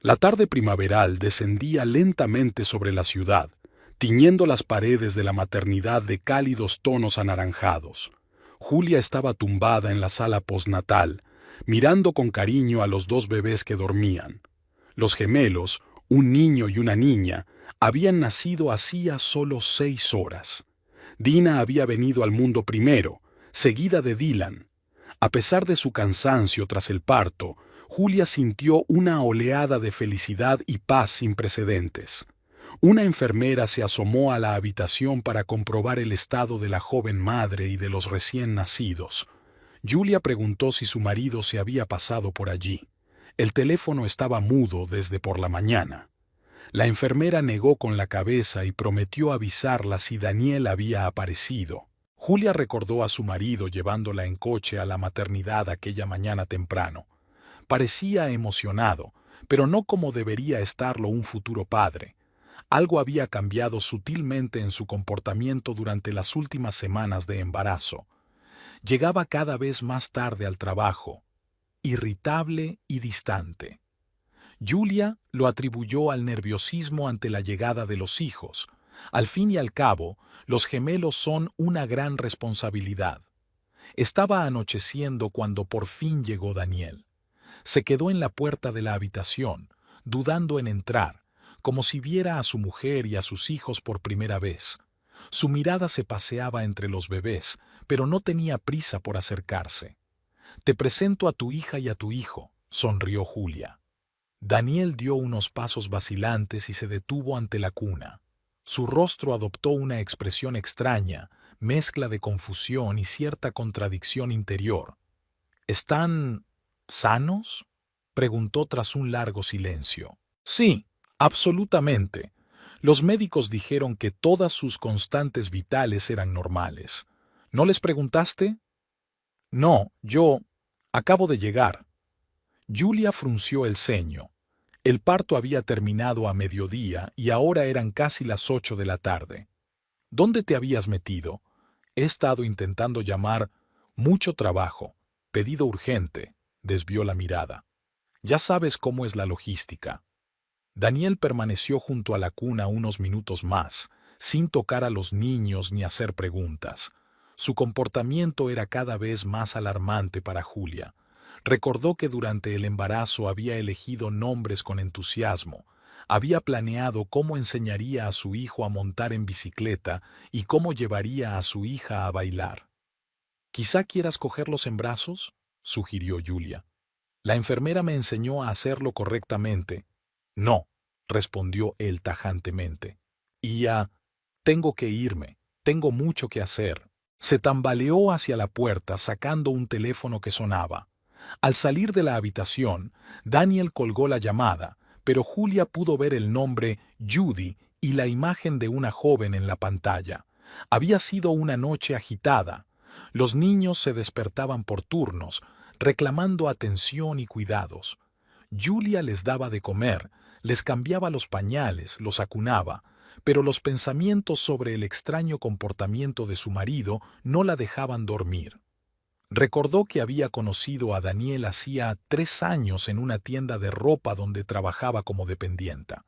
La tarde primaveral descendía lentamente sobre la ciudad, tiñendo las paredes de la maternidad de cálidos tonos anaranjados. Julia estaba tumbada en la sala postnatal, mirando con cariño a los dos bebés que dormían. Los gemelos, un niño y una niña, habían nacido hacía solo 6 horas. Dina había venido al mundo primero, seguida de Dylan. A pesar de su cansancio tras el parto, Julia sintió una oleada de felicidad y paz sin precedentes. Una enfermera se asomó a la habitación para comprobar el estado de la joven madre y de los recién nacidos. Julia preguntó si su marido se había pasado por allí. El teléfono estaba mudo desde por la mañana. La enfermera negó con la cabeza y prometió avisarla si Daniel había aparecido. Julia recordó a su marido llevándola en coche a la maternidad aquella mañana temprano. Parecía emocionado, pero no como debería estarlo un futuro padre. Algo había cambiado sutilmente en su comportamiento durante las últimas semanas de embarazo. Llegaba cada vez más tarde al trabajo, irritable y distante. Julia lo atribuyó al nerviosismo ante la llegada de los hijos. Al fin y al cabo, los gemelos son una gran responsabilidad. Estaba anocheciendo cuando por fin llegó Daniel. Se quedó en la puerta de la habitación, dudando en entrar, como si viera a su mujer y a sus hijos por primera vez. Su mirada se paseaba entre los bebés, pero no tenía prisa por acercarse. «Te presento a tu hija y a tu hijo», sonrió Julia. Daniel dio unos pasos vacilantes y se detuvo ante la cuna. Su rostro adoptó una expresión extraña, mezcla de confusión y cierta contradicción interior. «¿Están sanos?», preguntó tras un largo silencio. «Sí, absolutamente. Los médicos dijeron que todas sus constantes vitales eran normales. ¿No les preguntaste?» «No, yo acabo de llegar». Julia frunció el ceño. El parto había terminado a mediodía y ahora eran casi las 8 de la tarde. «¿Dónde te habías metido? He estado intentando llamar. Mucho trabajo. Pedido urgente», desvió la mirada. «Ya sabes cómo es la logística». Daniel permaneció junto a la cuna unos minutos más, sin tocar a los niños ni hacer preguntas. Su comportamiento era cada vez más alarmante para Julia. Recordó que durante el embarazo había elegido nombres con entusiasmo, había planeado cómo enseñaría a su hijo a montar en bicicleta y cómo llevaría a su hija a bailar. «¿Quizá quieras cogerlos en brazos?», sugirió Julia. «La enfermera me enseñó a hacerlo correctamente». «No», respondió él tajantemente. Tengo que irme, tengo mucho que hacer». Se tambaleó hacia la puerta sacando un teléfono que sonaba. Al salir de la habitación, Daniel colgó la llamada, pero Julia pudo ver el nombre Judy y la imagen de una joven en la pantalla. Había sido una noche agitada. Los niños se despertaban por turnos, reclamando atención y cuidados. Julia les daba de comer, les cambiaba los pañales, los acunaba, pero los pensamientos sobre el extraño comportamiento de su marido no la dejaban dormir. Recordó que había conocido a Daniel hacía 3 años en una tienda de ropa donde trabajaba como dependienta.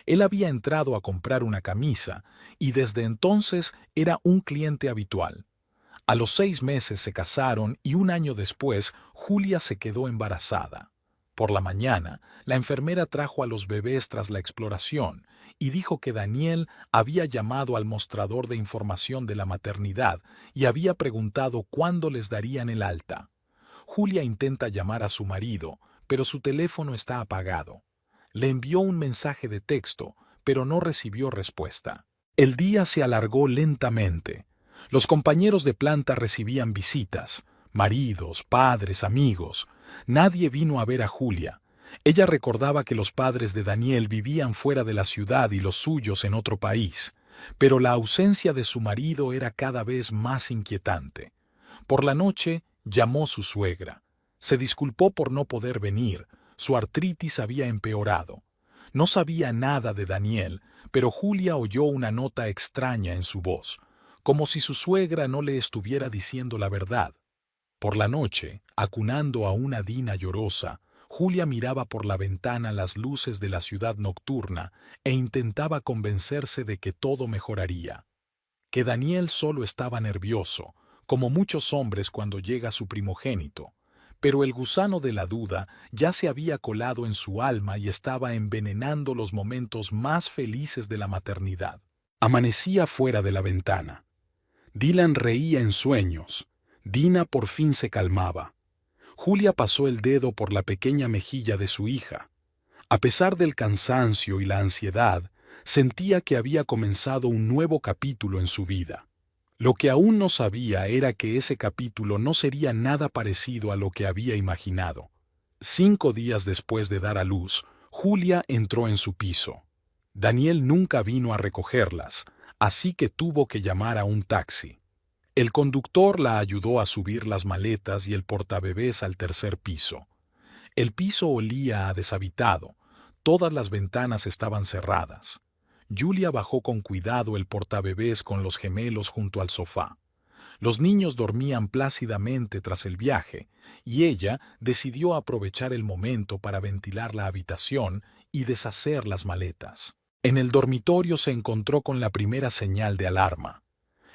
Él había entrado a comprar una camisa y desde entonces era un cliente habitual. A los 6 meses se casaron y un año después Julia se quedó embarazada. Por la mañana, la enfermera trajo a los bebés tras la exploración y dijo que Daniel había llamado al mostrador de información de la maternidad y había preguntado cuándo les darían el alta. Julia intenta llamar a su marido, pero su teléfono está apagado. Le envió un mensaje de texto, pero no recibió respuesta. El día se alargó lentamente. Los compañeros de planta recibían visitas. Maridos, padres, amigos. Nadie vino a ver a Julia. Ella recordaba que los padres de Daniel vivían fuera de la ciudad y los suyos en otro país, pero la ausencia de su marido era cada vez más inquietante. Por la noche llamó su suegra. Se disculpó por no poder venir, su artritis había empeorado. No sabía nada de Daniel, pero Julia oyó una nota extraña en su voz, como si su suegra no le estuviera diciendo la verdad. Por la noche, acunando a una Dina llorosa, Julia miraba por la ventana las luces de la ciudad nocturna e intentaba convencerse de que todo mejoraría, que Daniel solo estaba nervioso, como muchos hombres cuando llega su primogénito, pero el gusano de la duda ya se había colado en su alma y estaba envenenando los momentos más felices de la maternidad. Amanecía fuera de la ventana. Dylan reía en sueños. Dina por fin se calmaba. Julia pasó el dedo por la pequeña mejilla de su hija. A pesar del cansancio y la ansiedad, sentía que había comenzado un nuevo capítulo en su vida. Lo que aún no sabía era que ese capítulo no sería nada parecido a lo que había imaginado. 5 días después de dar a luz, Julia entró en su piso. Daniel nunca vino a recogerlas, así que tuvo que llamar a un taxi. El conductor la ayudó a subir las maletas y el portabebés al 3er piso. El piso olía a deshabitado. Todas las ventanas estaban cerradas. Julia bajó con cuidado el portabebés con los gemelos junto al sofá. Los niños dormían plácidamente tras el viaje, y ella decidió aprovechar el momento para ventilar la habitación y deshacer las maletas. En el dormitorio se encontró con la primera señal de alarma.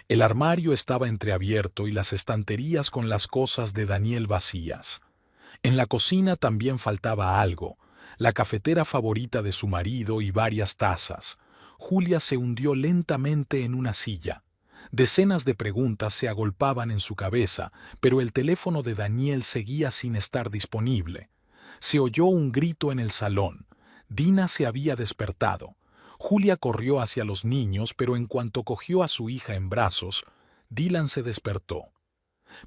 El armario estaba entreabierto y las estanterías con las cosas de Daniel vacías. En la cocina también faltaba algo, la cafetera favorita de su marido y varias tazas. Julia se hundió lentamente en una silla. Decenas de preguntas se agolpaban en su cabeza, pero el teléfono de Daniel seguía sin estar disponible. Se oyó un grito en el salón. Dina se había despertado. Julia corrió hacia los niños, pero en cuanto cogió a su hija en brazos, Dylan se despertó.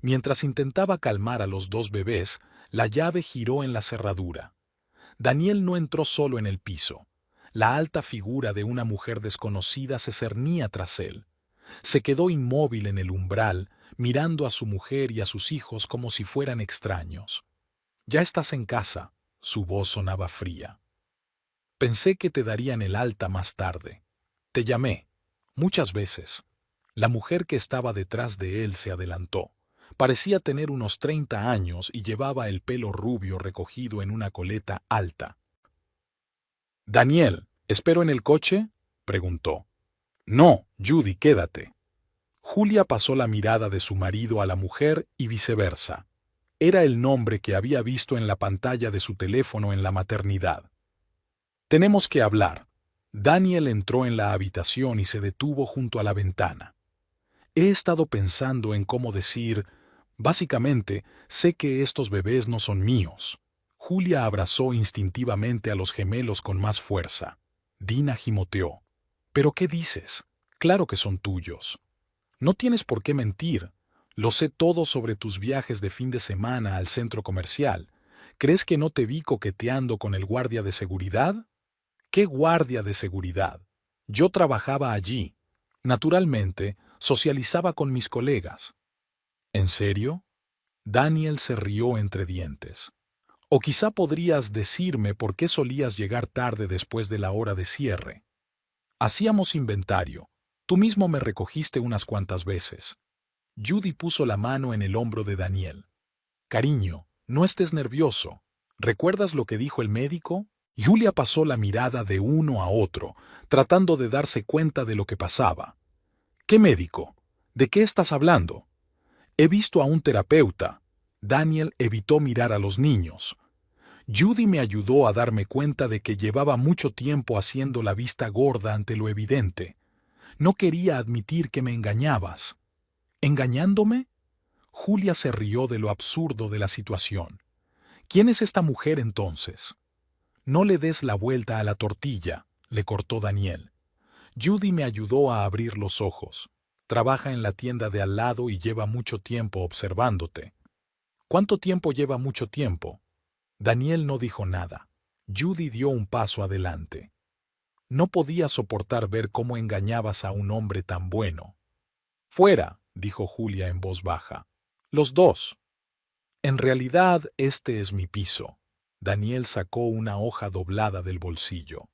Mientras intentaba calmar a los 2 bebés, la llave giró en la cerradura. Daniel no entró solo en el piso. La alta figura de una mujer desconocida se cernía tras él. Se quedó inmóvil en el umbral, mirando a su mujer y a sus hijos como si fueran extraños. «Ya estás en casa», su voz sonaba fría. «Pensé que te darían el alta más tarde. Te llamé. Muchas veces». La mujer que estaba detrás de él se adelantó. Parecía tener unos 30 años y llevaba el pelo rubio recogido en una coleta alta. «Daniel, ¿espero en el coche?», preguntó. «No, Judy, quédate». Julia pasó la mirada de su marido a la mujer y viceversa. Era el nombre que había visto en la pantalla de su teléfono en la maternidad. «Tenemos que hablar». Daniel entró en la habitación y se detuvo junto a la ventana. «He estado pensando en cómo decir, básicamente, sé que estos bebés no son míos». Julia abrazó instintivamente a los gemelos con más fuerza. Dina gimoteó. «¿Pero qué dices? Claro que son tuyos. No tienes por qué mentir. Lo sé todo sobre tus viajes de fin de semana al centro comercial. ¿Crees que no te vi coqueteando con el guardia de seguridad?» «¿Qué guardia de seguridad? Yo trabajaba allí. Naturalmente, socializaba con mis colegas». «¿En serio?». Daniel se rió entre dientes. «O quizá podrías decirme por qué solías llegar tarde después de la hora de cierre». «Hacíamos inventario. Tú mismo me recogiste unas cuantas veces». Judy puso la mano en el hombro de Daniel. «Cariño, no estés nervioso. ¿Recuerdas lo que dijo el médico?». Julia pasó la mirada de uno a otro, tratando de darse cuenta de lo que pasaba. «¿Qué médico? ¿De qué estás hablando?». «He visto a un terapeuta». Daniel evitó mirar a los niños. «Judy me ayudó a darme cuenta de que llevaba mucho tiempo haciendo la vista gorda ante lo evidente. No quería admitir que me engañabas». «¿Engañándome?». Julia se rió de lo absurdo de la situación. «¿Quién es esta mujer entonces?». «No le des la vuelta a la tortilla», le cortó Daniel. «Judy me ayudó a abrir los ojos. Trabaja en la tienda de al lado y lleva mucho tiempo observándote». «¿Cuánto tiempo lleva mucho tiempo?». Daniel no dijo nada. Judy dio un paso adelante. «No podía soportar ver cómo engañabas a un hombre tan bueno». «Fuera», dijo Julia en voz baja. «Los dos». «En realidad, este es mi piso». Daniel sacó una hoja doblada del bolsillo.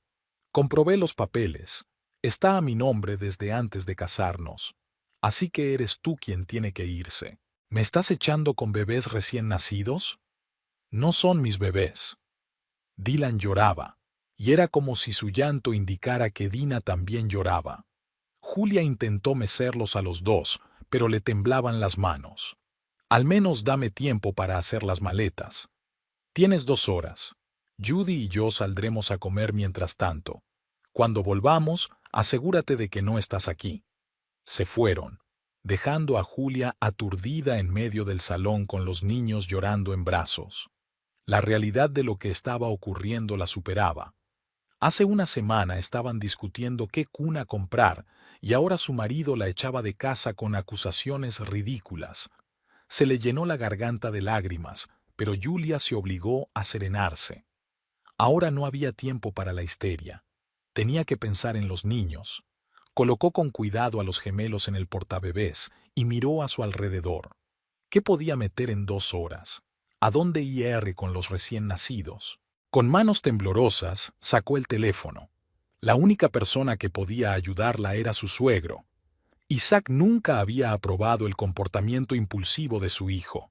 «Comprobé los papeles. Está a mi nombre desde antes de casarnos. Así que eres tú quien tiene que irse». «¿Me estás echando con bebés recién nacidos?». «No son mis bebés». Dylan lloraba, y era como si su llanto indicara que Dina también lloraba. Julia intentó mecerlos a los dos, pero le temblaban las manos. Al menos dame tiempo para hacer las maletas. Tienes 2 horas. Judy y yo saldremos a comer mientras tanto. Cuando volvamos, asegúrate de que no estás aquí. Se fueron, dejando a Julia aturdida en medio del salón con los niños llorando en brazos. La realidad de lo que estaba ocurriendo la superaba. Hace una semana estaban discutiendo qué cuna comprar y ahora su marido la echaba de casa con acusaciones ridículas. Se le llenó la garganta de lágrimas, pero Julia se obligó a serenarse. Ahora no había tiempo para la histeria. Tenía que pensar en los niños. Colocó con cuidado a los gemelos en el portabebés y miró a su alrededor. ¿Qué podía meter en 2 horas? ¿A dónde ir con los recién nacidos? Con manos temblorosas, sacó el teléfono. La única persona que podía ayudarla era su suegro. Isaac nunca había aprobado el comportamiento impulsivo de su hijo.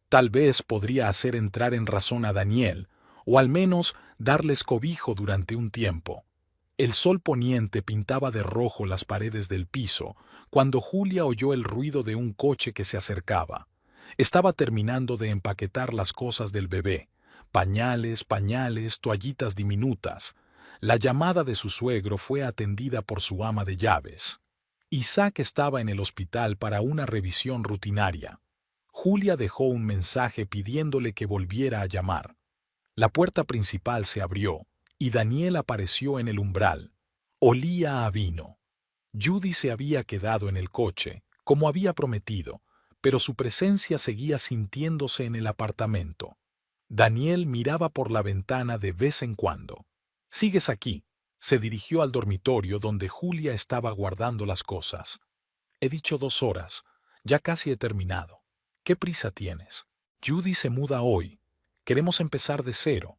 Tal vez podría hacer entrar en razón a Daniel, o al menos darles cobijo durante un tiempo. El sol poniente pintaba de rojo las paredes del piso cuando Julia oyó el ruido de un coche que se acercaba. Estaba terminando de empaquetar las cosas del bebé. Pañales, toallitas diminutas. La llamada de su suegro fue atendida por su ama de llaves. Isaac estaba en el hospital para una revisión rutinaria. Julia dejó un mensaje pidiéndole que volviera a llamar. La puerta principal se abrió, y Daniel apareció en el umbral. Olía a vino. Judy se había quedado en el coche, como había prometido, pero su presencia seguía sintiéndose en el apartamento. Daniel miraba por la ventana de vez en cuando. «¿Sigues aquí?» Se dirigió al dormitorio donde Julia estaba guardando las cosas. «He dicho 2 horas. Ya casi he terminado. ¿Qué prisa tienes? Judy se muda hoy. Queremos empezar de cero».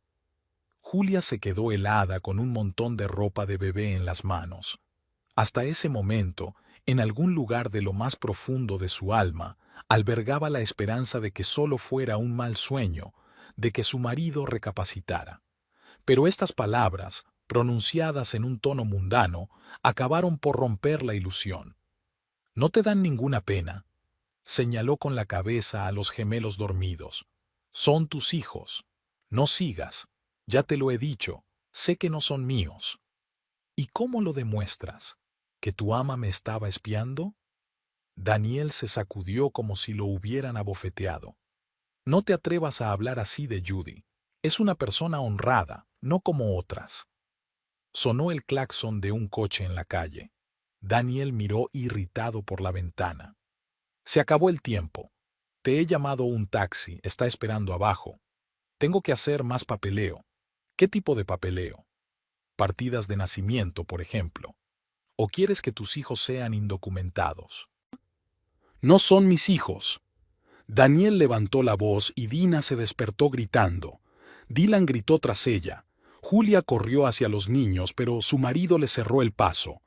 Julia se quedó helada con un montón de ropa de bebé en las manos. Hasta ese momento, en algún lugar de lo más profundo de su alma, albergaba la esperanza de que solo fuera un mal sueño, de que su marido recapacitara. Pero estas palabras, pronunciadas en un tono mundano, acabaron por romper la ilusión. «¿No te dan ninguna pena?», señaló con la cabeza a los gemelos dormidos. «Son tus hijos. No sigas. Ya te lo he dicho. Sé que no son míos». «¿Y cómo lo demuestras? ¿Que tu ama me estaba espiando?». Daniel se sacudió como si lo hubieran abofeteado. «No te atrevas a hablar así de Judy. Es una persona honrada, no como otras». Sonó el claxon de un coche en la calle. Daniel miró irritado por la ventana. «Se acabó el tiempo. Te he llamado un taxi, está esperando abajo. Tengo que hacer más papeleo». «¿Qué tipo de papeleo?». «Partidas de nacimiento, por ejemplo. ¿O quieres que tus hijos sean indocumentados?». «No son mis hijos». Daniel levantó la voz y Dina se despertó gritando. Dylan gritó tras ella. Julia corrió hacia los niños, pero su marido le cerró el paso.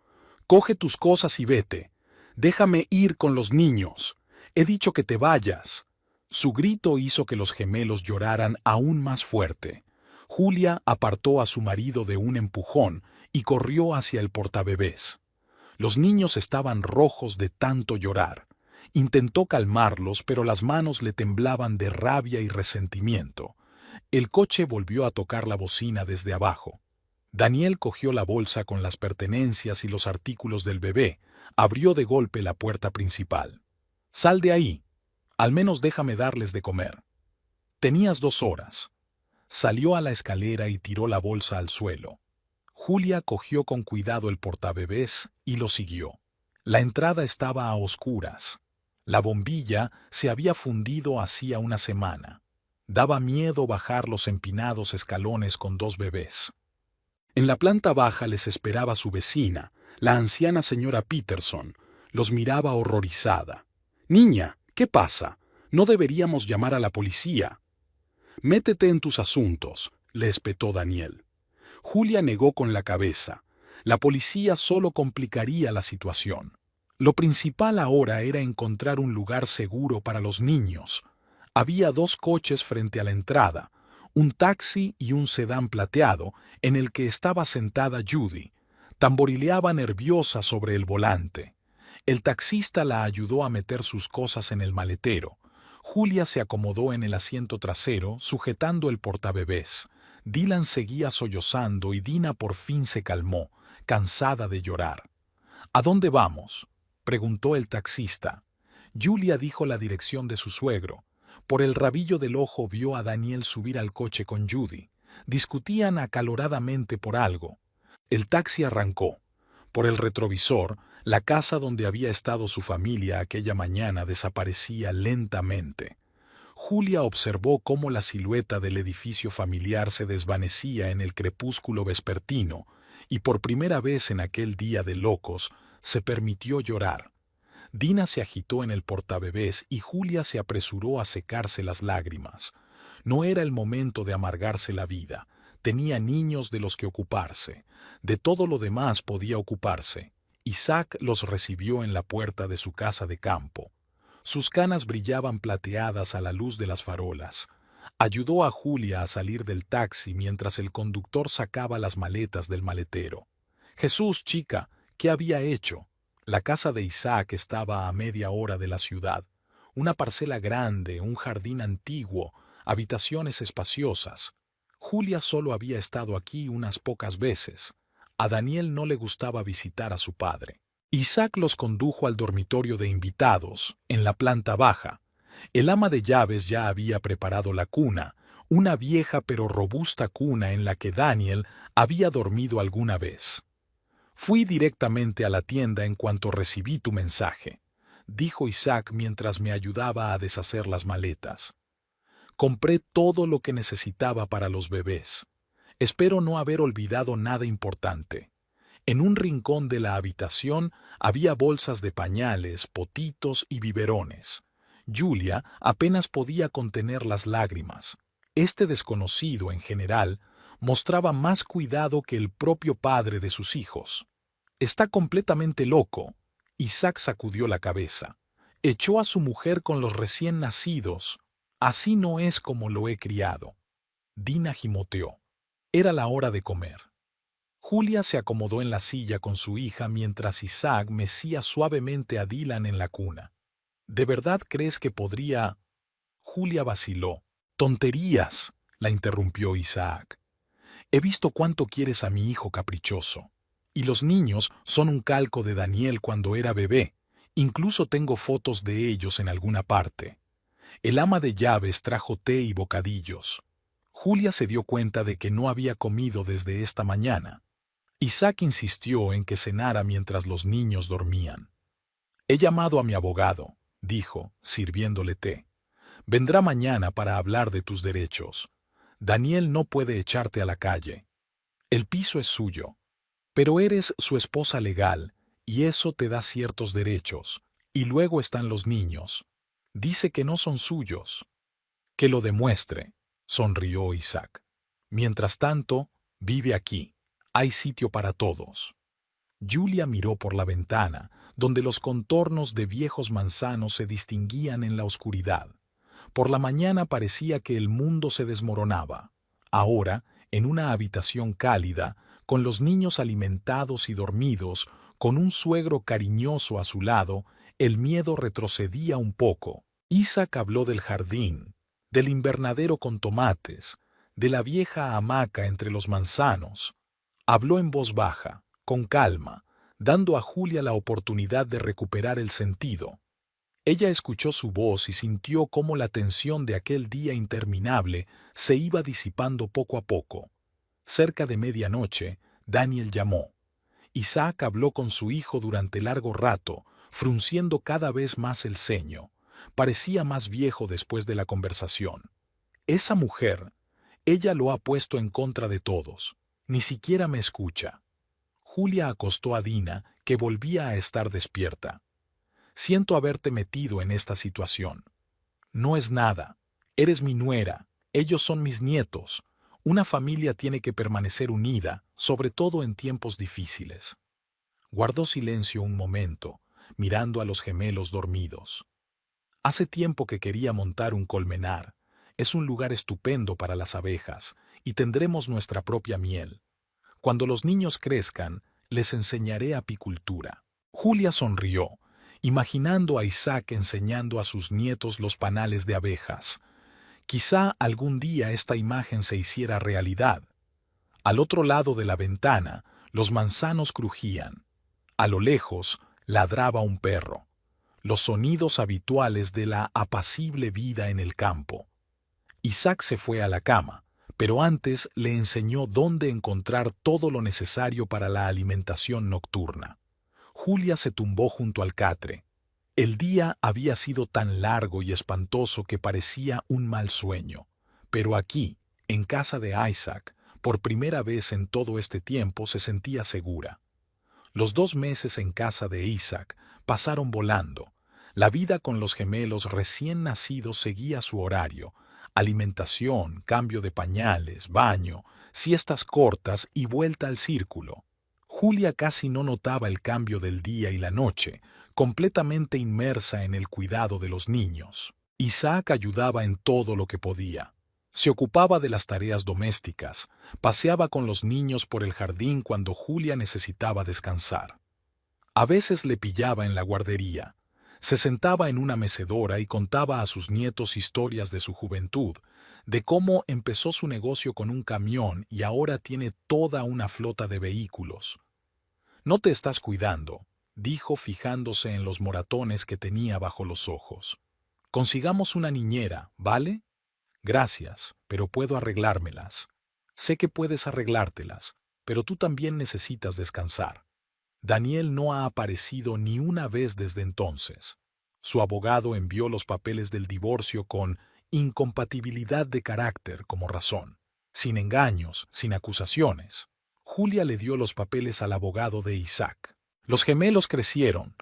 «Coge tus cosas y vete. Déjame ir con los niños. He dicho que te vayas». Su grito hizo que los gemelos lloraran aún más fuerte. Julia apartó a su marido de un empujón y corrió hacia el portabebés. Los niños estaban rojos de tanto llorar. Intentó calmarlos, pero las manos le temblaban de rabia y resentimiento. El coche volvió a tocar la bocina desde abajo. Daniel cogió la bolsa con las pertenencias y los artículos del bebé, abrió de golpe la puerta principal. «Sal de ahí. Al menos déjame darles de comer». «Tenías 2 horas». Salió a la escalera y tiró la bolsa al suelo. Julia cogió con cuidado el portabebés y lo siguió. La entrada estaba a oscuras. La bombilla se había fundido hacía una semana. Daba miedo bajar los empinados escalones con 2 bebés. En la planta baja les esperaba su vecina, la anciana señora Peterson. Los miraba horrorizada. «Niña, ¿qué pasa? No deberíamos llamar a la policía». «Métete en tus asuntos», le espetó Daniel. Julia negó con la cabeza. La policía solo complicaría la situación. Lo principal ahora era encontrar un lugar seguro para los niños. Había 2 coches frente a la entrada, un taxi y un sedán plateado en el que estaba sentada Judy. Tamborileaba nerviosa sobre el volante. El taxista la ayudó a meter sus cosas en el maletero. Julia se acomodó en el asiento trasero, sujetando el portabebés. Dylan seguía sollozando y Dina por fin se calmó, cansada de llorar. ¿A dónde vamos?, preguntó el taxista. Julia dijo la dirección de su suegro. Por el rabillo del ojo vio a Daniel subir al coche con Judy. Discutían acaloradamente por algo. El taxi arrancó. Por el retrovisor, la casa donde había estado su familia aquella mañana desaparecía lentamente. Julia observó cómo la silueta del edificio familiar se desvanecía en el crepúsculo vespertino, y por primera vez en aquel día de locos se permitió llorar. Dina se agitó en el portabebés y Julia se apresuró a secarse las lágrimas. No era el momento de amargarse la vida. Tenía niños de los que ocuparse. De todo lo demás podía ocuparse. Isaac los recibió en la puerta de su casa de campo. Sus canas brillaban plateadas a la luz de las farolas. Ayudó a Julia a salir del taxi mientras el conductor sacaba las maletas del maletero. «Jesús, chica, ¿qué había hecho?» La casa de Isaac estaba a media hora de la ciudad. Una parcela grande, un jardín antiguo, habitaciones espaciosas. Julia solo había estado aquí unas pocas veces. A Daniel no le gustaba visitar a su padre. Isaac los condujo al dormitorio de invitados, en la planta baja. El ama de llaves ya había preparado la cuna, una vieja pero robusta cuna en la que Daniel había dormido alguna vez. «Fui directamente a la tienda en cuanto recibí tu mensaje», dijo Isaac mientras me ayudaba a deshacer las maletas. «Compré todo lo que necesitaba para los bebés. Espero no haber olvidado nada importante». En un rincón de la habitación había bolsas de pañales, potitos y biberones. Julia apenas podía contener las lágrimas. Este desconocido, en general, mostraba más cuidado que el propio padre de sus hijos. «Está completamente loco». Isaac sacudió la cabeza. «Echó a su mujer con los recién nacidos. Así no es como lo he criado». Dina gimoteó. Era la hora de comer. Julia se acomodó en la silla con su hija mientras Isaac mecía suavemente a Dylan en la cuna. «¿De verdad crees que podría...?» Julia vaciló. «Tonterías», la interrumpió Isaac. «He visto cuánto quieres a mi hijo caprichoso. Y los niños son un calco de Daniel cuando era bebé. Incluso tengo fotos de ellos en alguna parte». El ama de llaves trajo té y bocadillos. Julia se dio cuenta de que no había comido desde esta mañana. Isaac insistió en que cenara mientras los niños dormían. «He llamado a mi abogado», dijo, sirviéndole té. «Vendrá mañana para hablar de tus derechos. Daniel no puede echarte a la calle. El piso es suyo. Pero eres su esposa legal, y eso te da ciertos derechos. Y luego están los niños. Dice que no son suyos». «Que lo demuestre», sonrió Isaac. «Mientras tanto, vive aquí. Hay sitio para todos». Julia miró por la ventana, donde los contornos de viejos manzanos se distinguían en la oscuridad. Por la mañana parecía que el mundo se desmoronaba. Ahora, en una habitación cálida, con los niños alimentados y dormidos, con un suegro cariñoso a su lado, el miedo retrocedía un poco. Isaac habló del jardín, del invernadero con tomates, de la vieja hamaca entre los manzanos. Habló en voz baja, con calma, dando a Julia la oportunidad de recuperar el sentido. Ella escuchó su voz y sintió cómo la tensión de aquel día interminable se iba disipando poco a poco. Cerca de medianoche, Daniel llamó. Isaac habló con su hijo durante largo rato, frunciendo cada vez más el ceño. Parecía más viejo después de la conversación. «Esa mujer, ella lo ha puesto en contra de todos. Ni siquiera me escucha». Julia acostó a Dina, que volvía a estar despierta. «Siento haberte metido en esta situación». «No es nada. Eres mi nuera. Ellos son mis nietos. Una familia tiene que permanecer unida, sobre todo en tiempos difíciles». Guardó silencio un momento, mirando a los gemelos dormidos. «Hace tiempo que quería montar un colmenar. Es un lugar estupendo para las abejas y tendremos nuestra propia miel. Cuando los niños crezcan, les enseñaré apicultura. Julia sonrió, imaginando a Isaac enseñando a sus nietos los panales de abejas. Quizá algún día esta imagen se hiciera realidad. Al otro lado de la ventana, los manzanos crujían. A lo lejos, ladraba un perro. Los sonidos habituales de la apacible vida en el campo. Isaac se fue a la cama, pero antes le enseñó dónde encontrar todo lo necesario para la alimentación nocturna. Julia se tumbó junto al catre. El día había sido tan largo y espantoso que parecía un mal sueño. Pero aquí, en casa de Isaac, por primera vez en todo este tiempo se sentía segura. Los 2 meses en casa de Isaac pasaron volando. La vida con los gemelos recién nacidos seguía su horario: alimentación, cambio de pañales, baño, siestas cortas y vuelta al círculo. Julia casi no notaba el cambio del día y la noche, completamente inmersa en el cuidado de los niños. Isaac ayudaba en todo lo que podía. Se ocupaba de las tareas domésticas, paseaba con los niños por el jardín cuando Julia necesitaba descansar. A veces le pillaba en la guardería. Se sentaba en una mecedora y contaba a sus nietos historias de su juventud, de cómo empezó su negocio con un camión y ahora tiene toda una flota de vehículos. «No te estás cuidando», dijo fijándose en los moratones que tenía bajo los ojos. «Consigamos una niñera, ¿vale?» «Gracias, pero puedo arreglármelas». «Sé que puedes arreglártelas, pero tú también necesitas descansar». Daniel no ha aparecido ni una vez desde entonces. Su abogado envió los papeles del divorcio con incompatibilidad de carácter como razón, sin engaños, sin acusaciones. Julia le dio los papeles al abogado de Isaac. Los gemelos crecieron.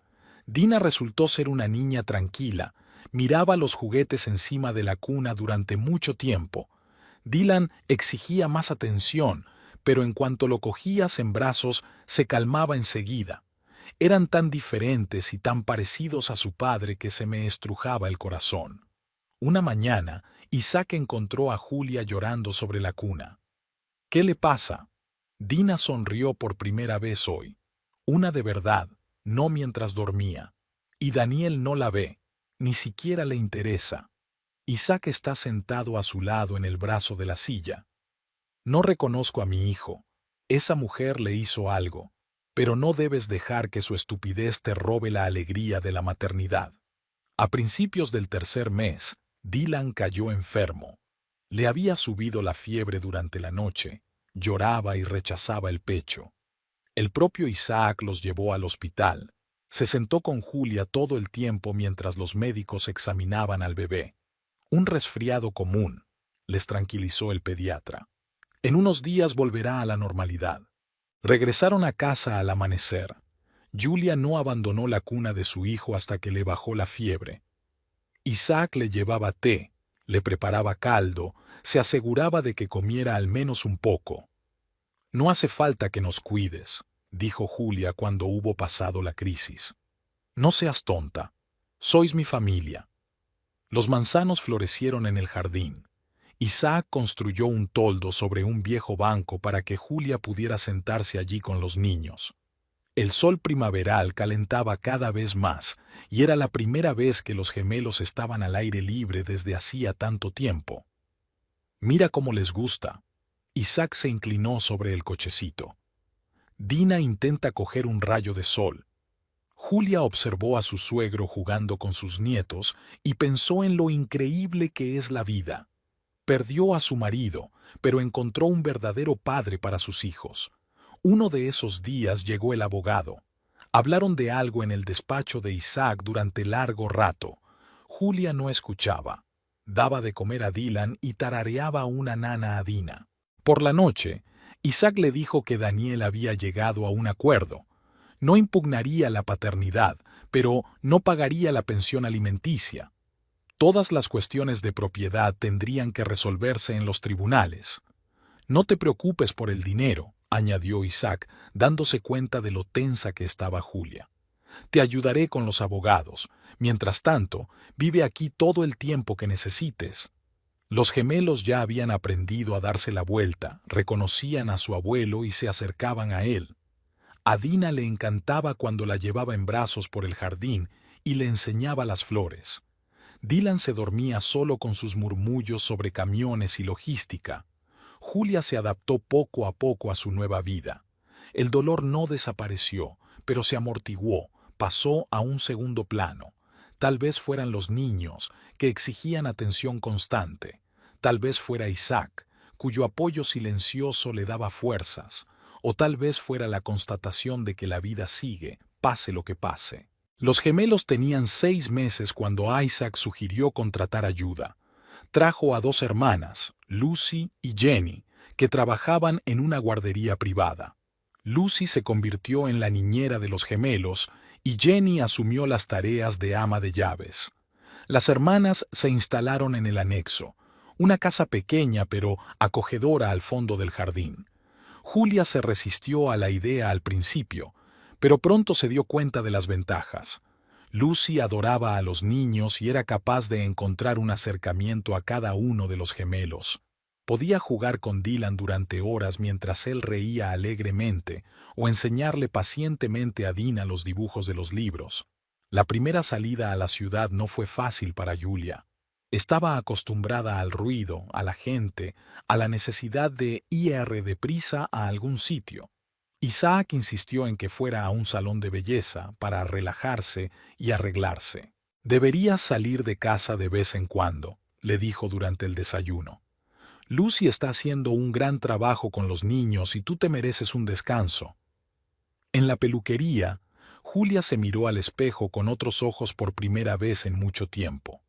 Dina resultó ser una niña tranquila, miraba los juguetes encima de la cuna durante mucho tiempo. Dylan exigía más atención, pero en cuanto lo cogías en brazos se calmaba enseguida. Eran tan diferentes y tan parecidos a su padre que se me estrujaba el corazón. Una mañana, Isaac encontró a Julia llorando sobre la cuna. «¿Qué le pasa?» Dina sonrió por primera vez hoy. Una de verdad, no mientras dormía. Y Daniel no la ve, ni siquiera le interesa. Isaac está sentado a su lado en el brazo de la silla. «No reconozco a mi hijo. Esa mujer le hizo algo, pero no debes dejar que su estupidez te robe la alegría de la maternidad». A principios del 3er mes, Dylan cayó enfermo. Le había subido la fiebre durante la noche, lloraba y rechazaba el pecho. El propio Isaac los llevó al hospital. Se sentó con Julia todo el tiempo mientras los médicos examinaban al bebé. «Un resfriado común», les tranquilizó el pediatra. «En unos días volverá a la normalidad». Regresaron a casa al amanecer. Julia no abandonó la cuna de su hijo hasta que le bajó la fiebre. Isaac le llevaba té, le preparaba caldo, se aseguraba de que comiera al menos un poco. «No hace falta que nos cuides», dijo Julia cuando hubo pasado la crisis. «No seas tonta. Sois mi familia». Los manzanos florecieron en el jardín. Isaac construyó un toldo sobre un viejo banco para que Julia pudiera sentarse allí con los niños. El sol primaveral calentaba cada vez más, y era la primera vez que los gemelos estaban al aire libre desde hacía tanto tiempo. «Mira cómo les gusta». Isaac se inclinó sobre el cochecito. Dina intenta coger un rayo de sol. Julia observó a su suegro jugando con sus nietos y pensó en lo increíble que es la vida. Perdió a su marido, pero encontró un verdadero padre para sus hijos. Uno de esos días llegó el abogado. Hablaron de algo en el despacho de Isaac durante largo rato. Julia no escuchaba. Daba de comer a Dylan y tarareaba una nana a Dina. Por la noche, Isaac le dijo que Daniel había llegado a un acuerdo. No impugnaría la paternidad, pero no pagaría la pensión alimenticia. Todas las cuestiones de propiedad tendrían que resolverse en los tribunales. «No te preocupes por el dinero», añadió Isaac, dándose cuenta de lo tensa que estaba Julia. «Te ayudaré con los abogados. Mientras tanto, vive aquí todo el tiempo que necesites». Los gemelos ya habían aprendido a darse la vuelta, reconocían a su abuelo y se acercaban a él. A Dina le encantaba cuando la llevaba en brazos por el jardín y le enseñaba las flores. Dylan se dormía solo con sus murmullos sobre camiones y logística. Julia se adaptó poco a poco a su nueva vida. El dolor no desapareció, pero se amortiguó, pasó a un segundo plano. Tal vez fueran los niños, que exigían atención constante. Tal vez fuera Isaac, cuyo apoyo silencioso le daba fuerzas. O tal vez fuera la constatación de que la vida sigue, pase lo que pase. Los gemelos tenían 6 meses cuando Isaac sugirió contratar ayuda. Trajo a 2 hermanas, Lucy y Jenny, que trabajaban en una guardería privada. Lucy se convirtió en la niñera de los gemelos y Jenny asumió las tareas de ama de llaves. Las hermanas se instalaron en el anexo, una casa pequeña pero acogedora al fondo del jardín. Julia se resistió a la idea al principio, pero pronto se dio cuenta de las ventajas. Lucy adoraba a los niños y era capaz de encontrar un acercamiento a cada uno de los gemelos. Podía jugar con Dylan durante horas mientras él reía alegremente o enseñarle pacientemente a Dina los dibujos de los libros. La primera salida a la ciudad no fue fácil para Julia. Estaba acostumbrada al ruido, a la gente, a la necesidad de ir deprisa a algún sitio. Isaac insistió en que fuera a un salón de belleza para relajarse y arreglarse. «Deberías salir de casa de vez en cuando», le dijo durante el desayuno. «Lucy está haciendo un gran trabajo con los niños y tú te mereces un descanso». En la peluquería, Julia se miró al espejo con otros ojos por primera vez en mucho tiempo.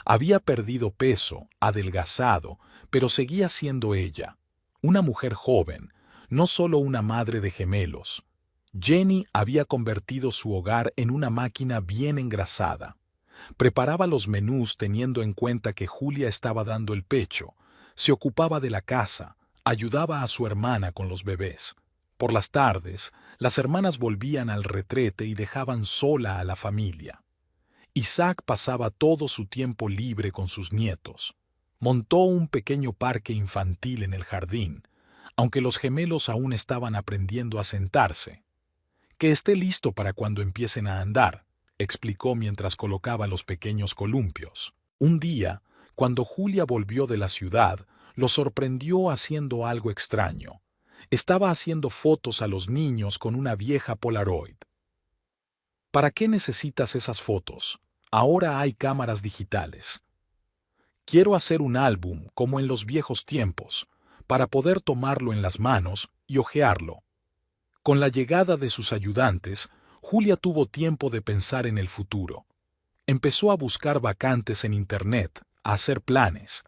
Había perdido peso, adelgazado, pero seguía siendo ella, una mujer joven, no solo una madre de gemelos. Jenny había convertido su hogar en una máquina bien engrasada. Preparaba los menús teniendo en cuenta que Julia estaba dando el pecho, se ocupaba de la casa, ayudaba a su hermana con los bebés. Por las tardes, las hermanas volvían al retrete y dejaban sola a la familia. Isaac pasaba todo su tiempo libre con sus nietos. Montó un pequeño parque infantil en el jardín, aunque los gemelos aún estaban aprendiendo a sentarse. «Que esté listo para cuando empiecen a andar», explicó mientras colocaba los pequeños columpios. Un día, cuando Julia volvió de la ciudad, lo sorprendió haciendo algo extraño. Estaba haciendo fotos a los niños con una vieja Polaroid. «¿Para qué necesitas esas fotos? Ahora hay cámaras digitales». «Quiero hacer un álbum como en los viejos tiempos, para poder tomarlo en las manos y hojearlo». Con la llegada de sus ayudantes, Julia tuvo tiempo de pensar en el futuro. Empezó a buscar vacantes en Internet, a hacer planes.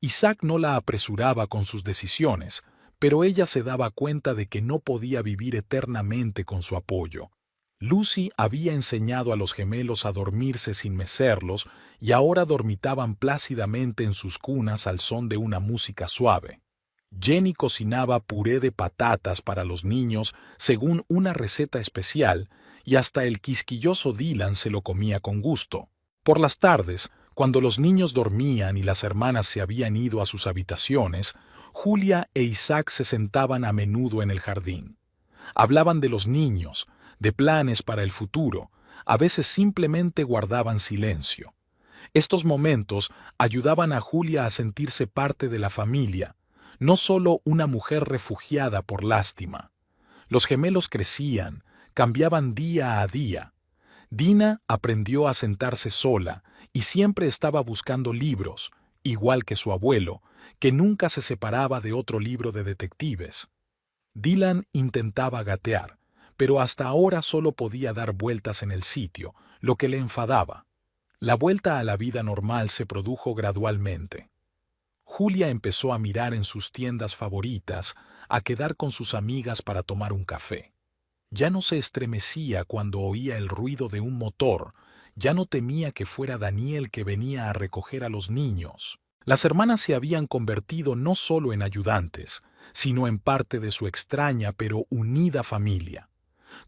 Isaac no la apresuraba con sus decisiones, pero ella se daba cuenta de que no podía vivir eternamente con su apoyo. Lucy había enseñado a los gemelos a dormirse sin mecerlos y ahora dormitaban plácidamente en sus cunas al son de una música suave. Jenny cocinaba puré de patatas para los niños según una receta especial y hasta el quisquilloso Dylan se lo comía con gusto. Por las tardes, cuando los niños dormían y las hermanas se habían ido a sus habitaciones, Julia e Isaac se sentaban a menudo en el jardín. Hablaban de los niños, de planes para el futuro, a veces simplemente guardaban silencio. Estos momentos ayudaban a Julia a sentirse parte de la familia, no solo una mujer refugiada por lástima. Los gemelos crecían, cambiaban día a día. Dina aprendió a sentarse sola y siempre estaba buscando libros, igual que su abuelo, que nunca se separaba de otro libro de detectives. Dylan intentaba gatear, pero hasta ahora solo podía dar vueltas en el sitio, lo que le enfadaba. La vuelta a la vida normal se produjo gradualmente. Julia empezó a mirar en sus tiendas favoritas, a quedar con sus amigas para tomar un café. Ya no se estremecía cuando oía el ruido de un motor, ya no temía que fuera Daniel que venía a recoger a los niños. Las hermanas se habían convertido no solo en ayudantes, sino en parte de su extraña pero unida familia.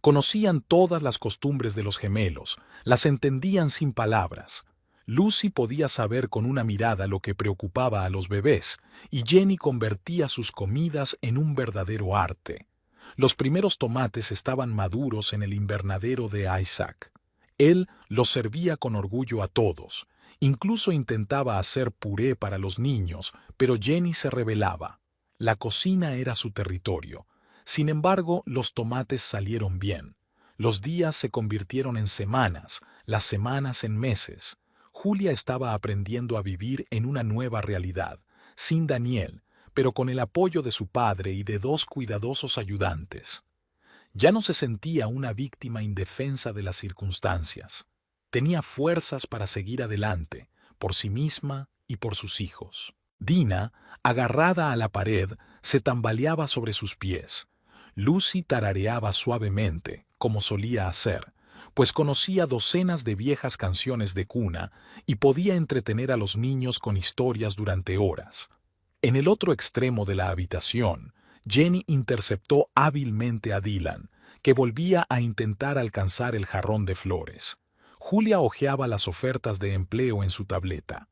Conocían todas las costumbres de los gemelos, las entendían sin palabras. Lucy podía saber con una mirada lo que preocupaba a los bebés, y Jenny convertía sus comidas en un verdadero arte. Los primeros tomates estaban maduros en el invernadero de Isaac. Él los servía con orgullo a todos. Incluso intentaba hacer puré para los niños, pero Jenny se rebelaba. La cocina era su territorio. Sin embargo, los tomates salieron bien. Los días se convirtieron en semanas, las semanas en meses. Julia estaba aprendiendo a vivir en una nueva realidad, sin Daniel, pero con el apoyo de su padre y de 2 cuidadosos ayudantes. Ya no se sentía una víctima indefensa de las circunstancias. Tenía fuerzas para seguir adelante, por sí misma y por sus hijos. Dina, agarrada a la pared, se tambaleaba sobre sus pies. Lucy tarareaba suavemente, como solía hacer, pues conocía docenas de viejas canciones de cuna y podía entretener a los niños con historias durante horas. En el otro extremo de la habitación, Jenny interceptó hábilmente a Dylan, que volvía a intentar alcanzar el jarrón de flores. Julia hojeaba las ofertas de empleo en su tableta.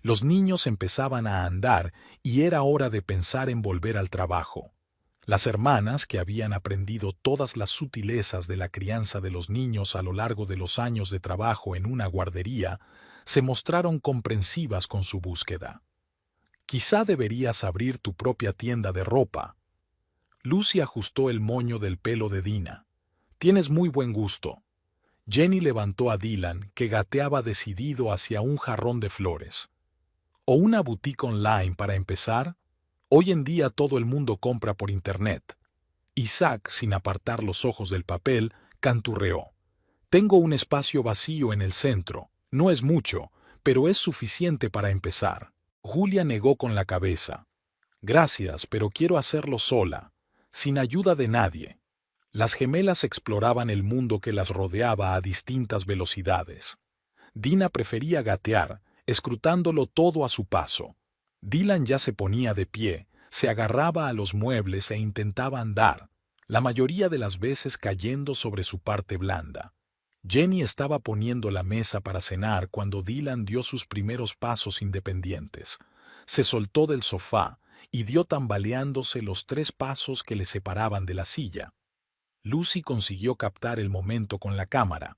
Los niños empezaban a andar y era hora de pensar en volver al trabajo. Las hermanas, que habían aprendido todas las sutilezas de la crianza de los niños a lo largo de los años de trabajo en una guardería, se mostraron comprensivas con su búsqueda. «Quizá deberías abrir tu propia tienda de ropa». Lucy ajustó el moño del pelo de Dina. «Tienes muy buen gusto». Jenny levantó a Dylan, que gateaba decidido hacia un jarrón de flores. «¿O una boutique online para empezar? Hoy en día todo el mundo compra por internet». Isaac, sin apartar los ojos del papel, canturreó. «Tengo un espacio vacío en el centro. No es mucho, pero es suficiente para empezar». Julia negó con la cabeza. «Gracias, pero quiero hacerlo sola, sin ayuda de nadie». Las gemelas exploraban el mundo que las rodeaba a distintas velocidades. Dina prefería gatear, escrutándolo todo a su paso. Dylan ya se ponía de pie, se agarraba a los muebles e intentaba andar, la mayoría de las veces cayendo sobre su parte blanda. Jenny estaba poniendo la mesa para cenar cuando Dylan dio sus primeros pasos independientes. Se soltó del sofá y dio tambaleándose los 3 pasos que le separaban de la silla. Lucy consiguió captar el momento con la cámara.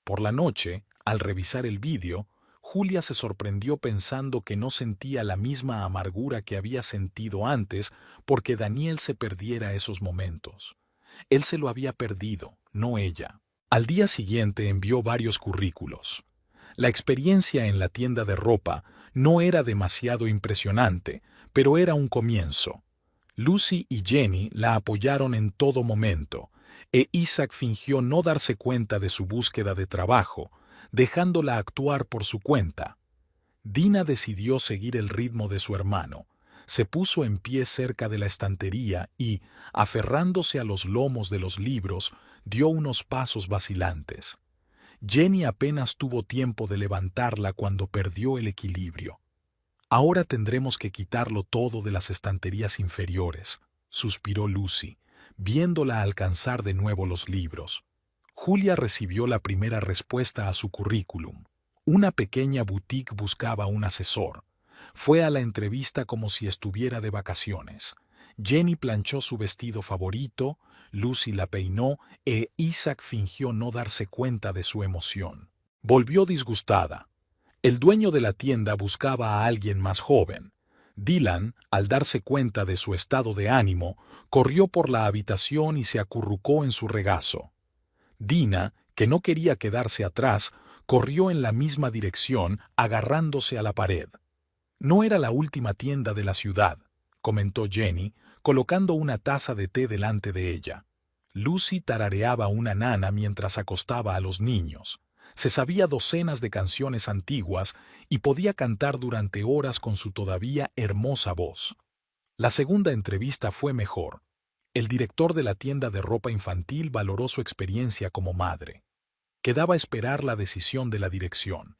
Por la noche, al revisar el vídeo, Julia se sorprendió pensando que no sentía la misma amargura que había sentido antes porque Daniel se perdiera esos momentos. Él se lo había perdido, no ella. Al día siguiente envió varios currículos. La experiencia en la tienda de ropa no era demasiado impresionante, pero era un comienzo. Lucy y Jenny la apoyaron en todo momento, e Isaac fingió no darse cuenta de su búsqueda de trabajo, dejándola actuar por su cuenta. Dina decidió seguir el ritmo de su hermano. Se puso en pie cerca de la estantería y, aferrándose a los lomos de los libros, dio unos pasos vacilantes. Jenny apenas tuvo tiempo de levantarla cuando perdió el equilibrio. «Ahora tendremos que quitarlo todo de las estanterías inferiores», suspiró Lucy, viéndola alcanzar de nuevo los libros. Julia recibió la primera respuesta a su currículum. Una pequeña boutique buscaba un asesor. Fue a la entrevista como si estuviera de vacaciones. Jenny planchó su vestido favorito, Lucy la peinó e Isaac fingió no darse cuenta de su emoción. Volvió disgustada. El dueño de la tienda buscaba a alguien más joven. Dylan, al darse cuenta de su estado de ánimo, corrió por la habitación y se acurrucó en su regazo. Dina, que no quería quedarse atrás, corrió en la misma dirección, agarrándose a la pared. «No era la última tienda de la ciudad», comentó Jenny, colocando una taza de té delante de ella. Lucy tarareaba una nana mientras acostaba a los niños. Se sabía docenas de canciones antiguas y podía cantar durante horas con su todavía hermosa voz. La segunda entrevista fue mejor. El director de la tienda de ropa infantil valoró su experiencia como madre. Quedaba esperar la decisión de la dirección.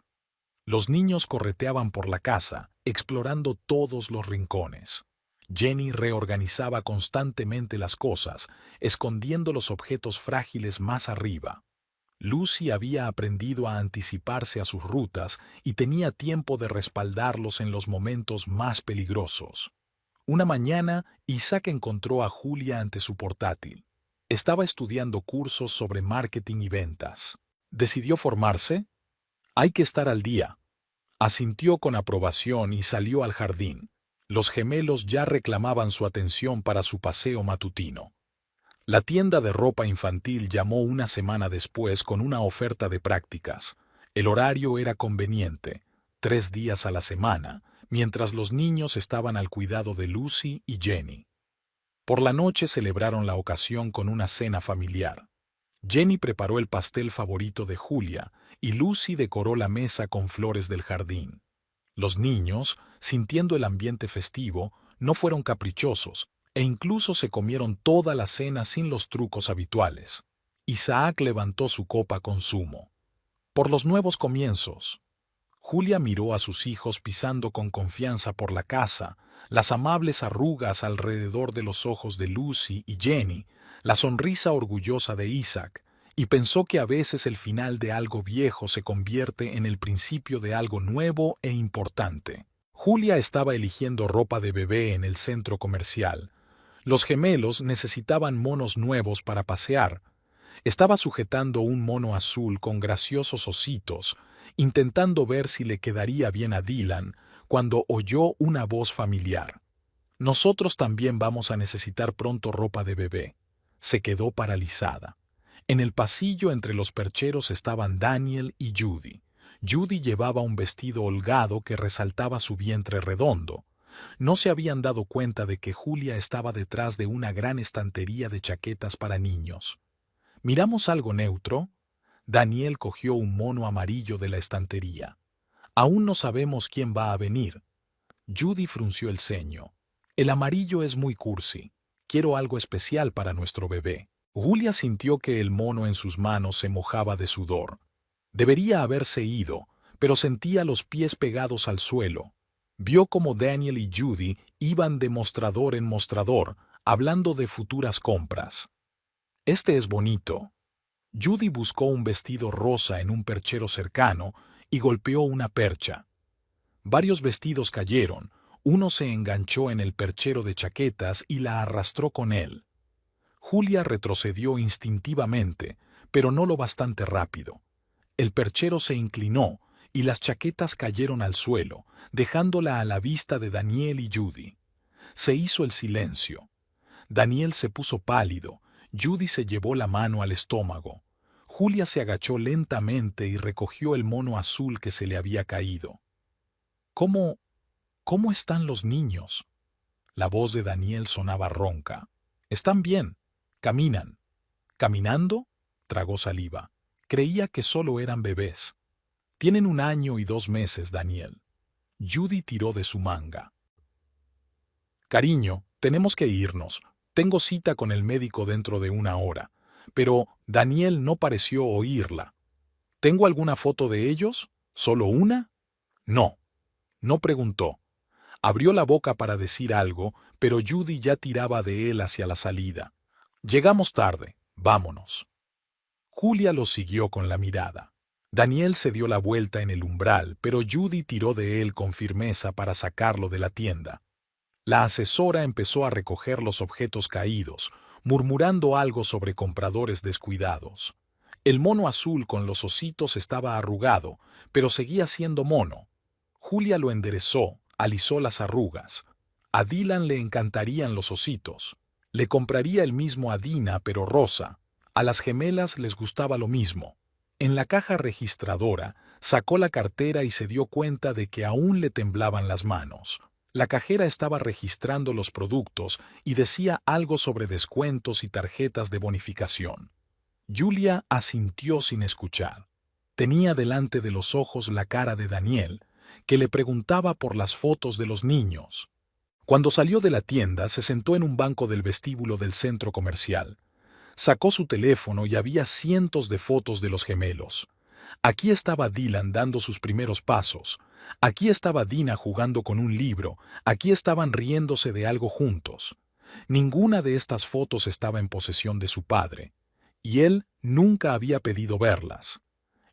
Los niños correteaban por la casa, explorando todos los rincones. Jenny reorganizaba constantemente las cosas, escondiendo los objetos frágiles más arriba. Lucy había aprendido a anticiparse a sus rutas y tenía tiempo de respaldarlos en los momentos más peligrosos. Una mañana, Isaac encontró a Julia ante su portátil. Estaba estudiando cursos sobre marketing y ventas. ¿Decidió formarse? Hay que estar al día. Asintió con aprobación y salió al jardín. Los gemelos ya reclamaban su atención para su paseo matutino. La tienda de ropa infantil llamó una semana después con una oferta de prácticas. El horario era conveniente, 3 días a la semana, mientras los niños estaban al cuidado de Lucy y Jenny. Por la noche celebraron la ocasión con una cena familiar. Jenny preparó el pastel favorito de Julia y Lucy decoró la mesa con flores del jardín. Los niños, sintiendo el ambiente festivo, no fueron caprichosos e incluso se comieron toda la cena sin los trucos habituales. Isaac levantó su copa con zumo. Por los nuevos comienzos. Julia miró a sus hijos pisando con confianza por la casa, las amables arrugas alrededor de los ojos de Lucy y Jenny, la sonrisa orgullosa de Isaac, y pensó que a veces el final de algo viejo se convierte en el principio de algo nuevo e importante. Julia estaba eligiendo ropa de bebé en el centro comercial. Los gemelos necesitaban monos nuevos para pasear. Estaba sujetando un mono azul con graciosos ositos, intentando ver si le quedaría bien a Dylan, cuando oyó una voz familiar. Nosotros también vamos a necesitar pronto ropa de bebé. Se quedó paralizada. En el pasillo entre los percheros estaban Daniel y Judy. Judy llevaba un vestido holgado que resaltaba su vientre redondo. No se habían dado cuenta de que Julia estaba detrás de una gran estantería de chaquetas para niños. ¿Miramos algo neutro? Daniel cogió un mono amarillo de la estantería. Aún no sabemos quién va a venir. Judy frunció el ceño. El amarillo es muy cursi. Quiero algo especial para nuestro bebé. Julia sintió que el mono en sus manos se mojaba de sudor. Debería haberse ido, pero sentía los pies pegados al suelo. Vio cómo Daniel y Judy iban de mostrador en mostrador, hablando de futuras compras. Este es bonito. Judy buscó un vestido rosa en un perchero cercano y golpeó una percha. Varios vestidos cayeron, uno se enganchó en el perchero de chaquetas y la arrastró con él. Julia retrocedió instintivamente, pero no lo bastante rápido. El perchero se inclinó y las chaquetas cayeron al suelo, dejándola a la vista de Daniel y Judy. Se hizo el silencio. Daniel se puso pálido, Judy se llevó la mano al estómago. Julia se agachó lentamente y recogió el mono azul que se le había caído. ¿Cómo están los niños? La voz de Daniel sonaba ronca. Están bien. Caminan. ¿Caminando? Tragó saliva. Creía que solo eran bebés. Tienen 1 año y 2 meses, Daniel. Judy tiró de su manga. Cariño, tenemos que irnos. Tengo cita con el médico dentro de 1 hora. Pero Daniel no pareció oírla. ¿Tengo alguna foto de ellos? ¿Solo una? No. No preguntó. Abrió la boca para decir algo, pero Judy ya tiraba de él hacia la salida. Llegamos tarde. Vámonos. Julia los siguió con la mirada. Daniel se dio la vuelta en el umbral, pero Judy tiró de él con firmeza para sacarlo de la tienda. La asesora empezó a recoger los objetos caídos, murmurando algo sobre compradores descuidados. El mono azul con los ositos estaba arrugado, pero seguía siendo mono. Julia lo enderezó, alisó las arrugas. A Dylan le encantarían los ositos. Le compraría el mismo a Dina, pero rosa. A las gemelas les gustaba lo mismo. En la caja registradora, sacó la cartera y se dio cuenta de que aún le temblaban las manos. La cajera estaba registrando los productos y decía algo sobre descuentos y tarjetas de bonificación. Julia asintió sin escuchar. Tenía delante de los ojos la cara de Daniel, que le preguntaba por las fotos de los niños. Cuando salió de la tienda, se sentó en un banco del vestíbulo del centro comercial. Sacó su teléfono y había cientos de fotos de los gemelos. Aquí estaba Dylan dando sus primeros pasos. Aquí estaba Dina jugando con un libro. Aquí estaban riéndose de algo juntos. Ninguna de estas fotos estaba en posesión de su padre. y él nunca había pedido verlas.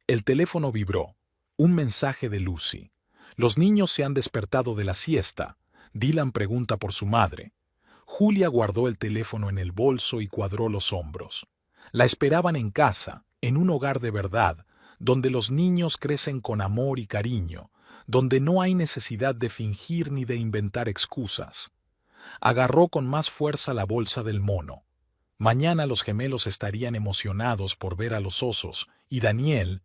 El teléfono vibró. Un mensaje de Lucy. Los niños se han despertado de la siesta. Dylan pregunta por su madre. Julia guardó el teléfono en el bolso y cuadró los hombros. La esperaban en casa, en un hogar de verdad, donde los niños crecen con amor y cariño, donde no hay necesidad de fingir ni de inventar excusas. Agarró con más fuerza la bolsa del mono. Mañana los gemelos estarían emocionados por ver a los osos, y Daniel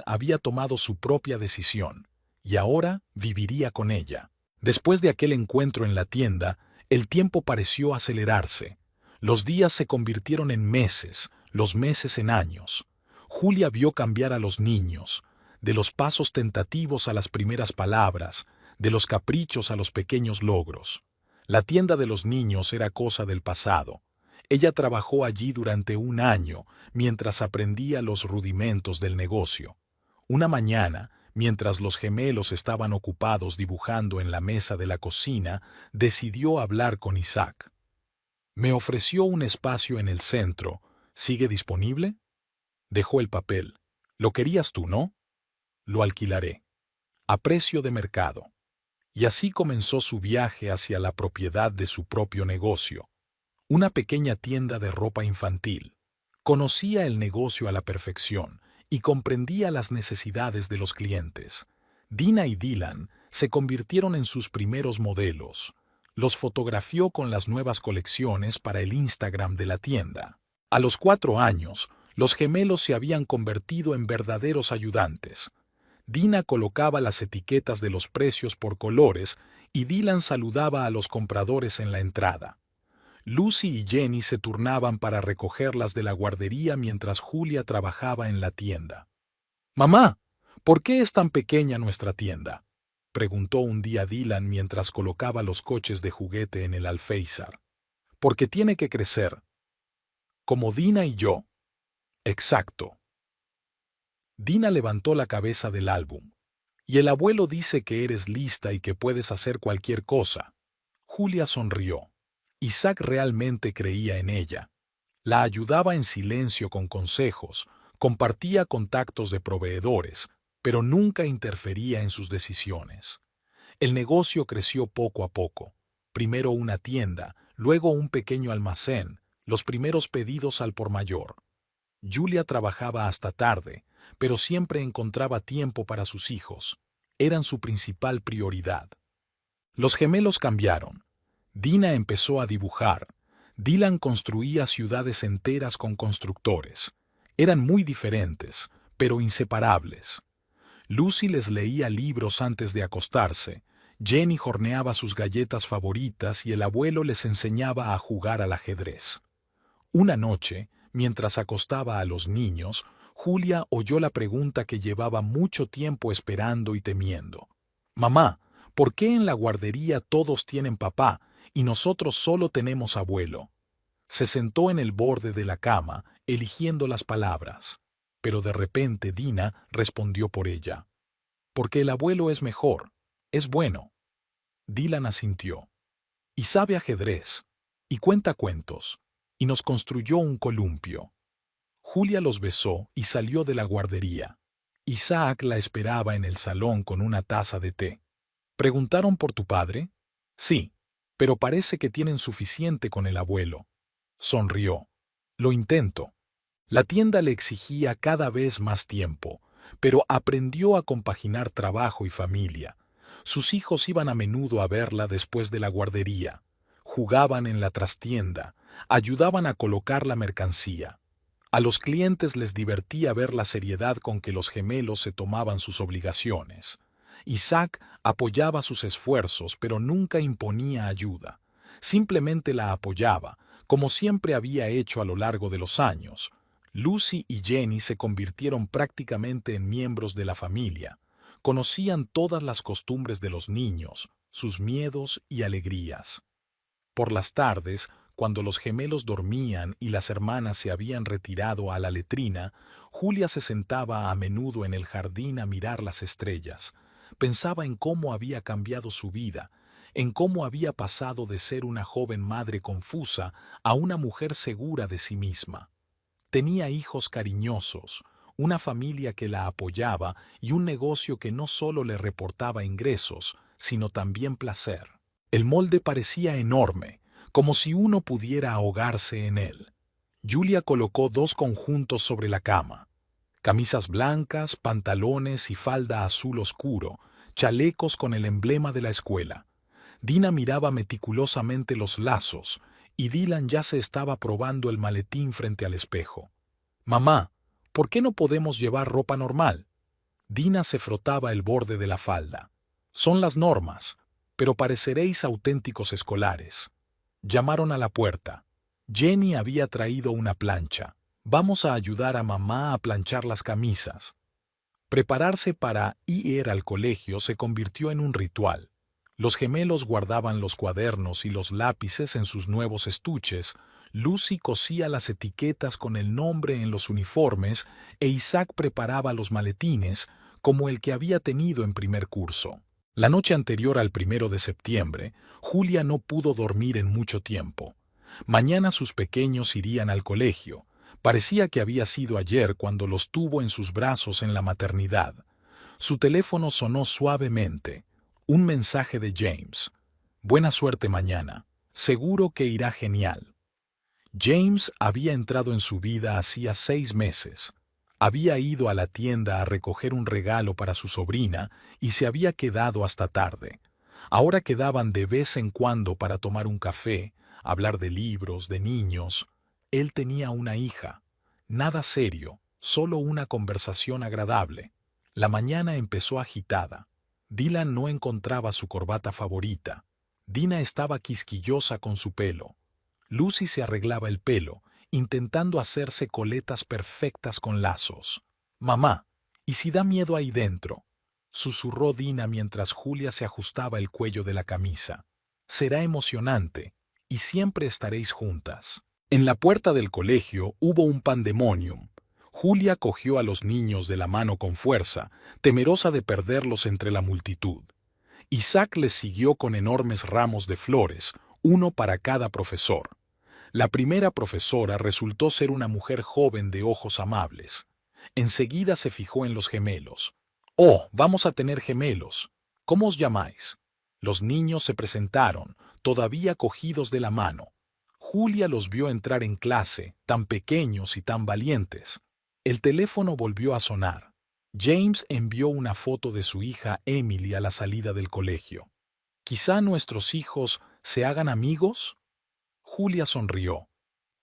había tomado su propia decisión, y ahora viviría con ella. Después de aquel encuentro en la tienda, el tiempo pareció acelerarse. Los días se convirtieron en meses, los meses en años. Julia vio cambiar a los niños, de los pasos tentativos a las primeras palabras, de los caprichos a los pequeños logros. La tienda de los niños era cosa del pasado. Ella trabajó allí durante un año, mientras aprendía los rudimentos del negocio. Una mañana, mientras los gemelos estaban ocupados dibujando en la mesa de la cocina, decidió hablar con Isaac. Me ofreció un espacio en el centro. ¿Sigue disponible? Dejó el papel. Lo querías tú, ¿no? Lo alquilaré. A precio de mercado. Y así comenzó su viaje hacia la propiedad de su propio negocio. Una pequeña tienda de ropa infantil. Conocía el negocio a la perfección y comprendía las necesidades de los clientes. Dina y Dylan se convirtieron en sus primeros modelos. Los fotografió con las nuevas colecciones para el Instagram de la tienda. A los 4 años, los gemelos se habían convertido en verdaderos ayudantes. Dina colocaba las etiquetas de los precios por colores y Dylan saludaba a los compradores en la entrada. Lucy y Jenny se turnaban para recogerlas de la guardería mientras Julia trabajaba en la tienda. «Mamá, ¿por qué es tan pequeña nuestra tienda?», preguntó un día Dylan mientras colocaba los coches de juguete en el alféizar. «Porque tiene que crecer. Como Dina y yo». «Exacto». Dina levantó la cabeza del álbum. «Y el abuelo dice que eres lista y que puedes hacer cualquier cosa». Julia sonrió. Isaac realmente creía en ella. La ayudaba en silencio con consejos, compartía contactos de proveedores, pero nunca interfería en sus decisiones. El negocio creció poco a poco. Primero una tienda, luego un pequeño almacén, los primeros pedidos al por mayor. Julia trabajaba hasta tarde, pero siempre encontraba tiempo para sus hijos. Eran su principal prioridad. Los gemelos cambiaron. Dina empezó a dibujar. Dylan construía ciudades enteras con constructores. Eran muy diferentes, pero inseparables. Lucy les leía libros antes de acostarse. Jenny horneaba sus galletas favoritas y el abuelo les enseñaba a jugar al ajedrez. Una noche, mientras acostaba a los niños, Julia oyó la pregunta que llevaba mucho tiempo esperando y temiendo. «Mamá, ¿por qué en la guardería todos tienen papá y nosotros solo tenemos abuelo?» Se sentó en el borde de la cama, eligiendo las palabras. Pero de repente Dina respondió por ella. «Porque el abuelo es mejor, es bueno». Dylan asintió. «Y sabe ajedrez, y cuenta cuentos, y nos construyó un columpio». Julia los besó y salió de la guardería. Isaac la esperaba en el salón con una taza de té. «¿Preguntaron por tu padre?» «Sí, pero parece que tienen suficiente con el abuelo». Sonrió. «Lo intento». La tienda le exigía cada vez más tiempo, pero aprendió a compaginar trabajo y familia. Sus hijos iban a menudo a verla después de la guardería. Jugaban en la trastienda, ayudaban a colocar la mercancía. A los clientes les divertía ver la seriedad con que los gemelos se tomaban sus obligaciones. Isaac apoyaba sus esfuerzos, pero nunca imponía ayuda. Simplemente la apoyaba, como siempre había hecho a lo largo de los años. Lucy y Jenny se convirtieron prácticamente en miembros de la familia. Conocían todas las costumbres de los niños, sus miedos y alegrías. Por las tardes, cuando los gemelos dormían y las hermanas se habían retirado a la letrina, Julia se sentaba a menudo en el jardín a mirar las estrellas. Pensaba en cómo había cambiado su vida, en cómo había pasado de ser una joven madre confusa a una mujer segura de sí misma. Tenía hijos cariñosos, una familia que la apoyaba y un negocio que no solo le reportaba ingresos, sino también placer. El molde parecía enorme, como si uno pudiera ahogarse en él. Julia colocó 2 conjuntos sobre la cama. Camisas blancas, pantalones y falda azul oscuro, chalecos con el emblema de la escuela. Dina miraba meticulosamente los lazos y Dylan ya se estaba probando el maletín frente al espejo. «Mamá, ¿por qué no podemos llevar ropa normal?» Dina se frotaba el borde de la falda. «Son las normas, pero pareceréis auténticos escolares». Llamaron a la puerta. Jenny había traído una plancha. «Vamos a ayudar a mamá a planchar las camisas». Prepararse para ir al colegio se convirtió en un ritual. Los gemelos guardaban los cuadernos y los lápices en sus nuevos estuches, Lucy cosía las etiquetas con el nombre en los uniformes e Isaac preparaba los maletines, como el que había tenido en primer curso. La noche anterior al 1 de septiembre, Julia no pudo dormir en mucho tiempo. Mañana sus pequeños irían al colegio. Parecía que había sido ayer cuando los tuvo en sus brazos en la maternidad. Su teléfono sonó suavemente. Un mensaje de James. «Buena suerte mañana. Seguro que irá genial». James había entrado en su vida hacía 6 meses. Había ido a la tienda a recoger un regalo para su sobrina y se había quedado hasta tarde. Ahora quedaban de vez en cuando para tomar un café, hablar de libros, de niños. Él tenía una hija. Nada serio, solo una conversación agradable. La mañana empezó agitada. Dylan no encontraba su corbata favorita. Dina estaba quisquillosa con su pelo. Lucy se arreglaba el pelo, intentando hacerse coletas perfectas con lazos. «Mamá, ¿y si da miedo ahí dentro?», susurró Dina mientras Julia se ajustaba el cuello de la camisa. «Será emocionante, y siempre estaréis juntas». En la puerta del colegio hubo un pandemonium. Julia cogió a los niños de la mano con fuerza, temerosa de perderlos entre la multitud. Isaac les siguió con enormes ramos de flores, uno para cada profesor. La primera profesora resultó ser una mujer joven de ojos amables. Enseguida se fijó en los gemelos. «Oh, vamos a tener gemelos. ¿Cómo os llamáis?» Los niños se presentaron, todavía cogidos de la mano. Julia los vio entrar en clase, tan pequeños y tan valientes. El teléfono volvió a sonar. James envió una foto de su hija Emily a la salida del colegio. «¿Quizá nuestros hijos se hagan amigos?» Julia sonrió.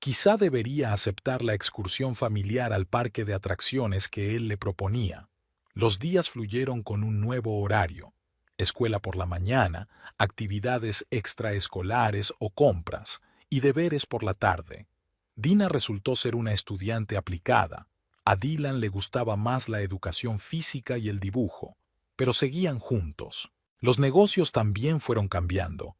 Quizá debería aceptar la excursión familiar al parque de atracciones que él le proponía. Los días fluyeron con un nuevo horario. Escuela por la mañana, actividades extraescolares o compras, y deberes por la tarde. Dina resultó ser una estudiante aplicada. A Dylan le gustaba más la educación física y el dibujo, pero seguían juntos. Los negocios también fueron cambiando.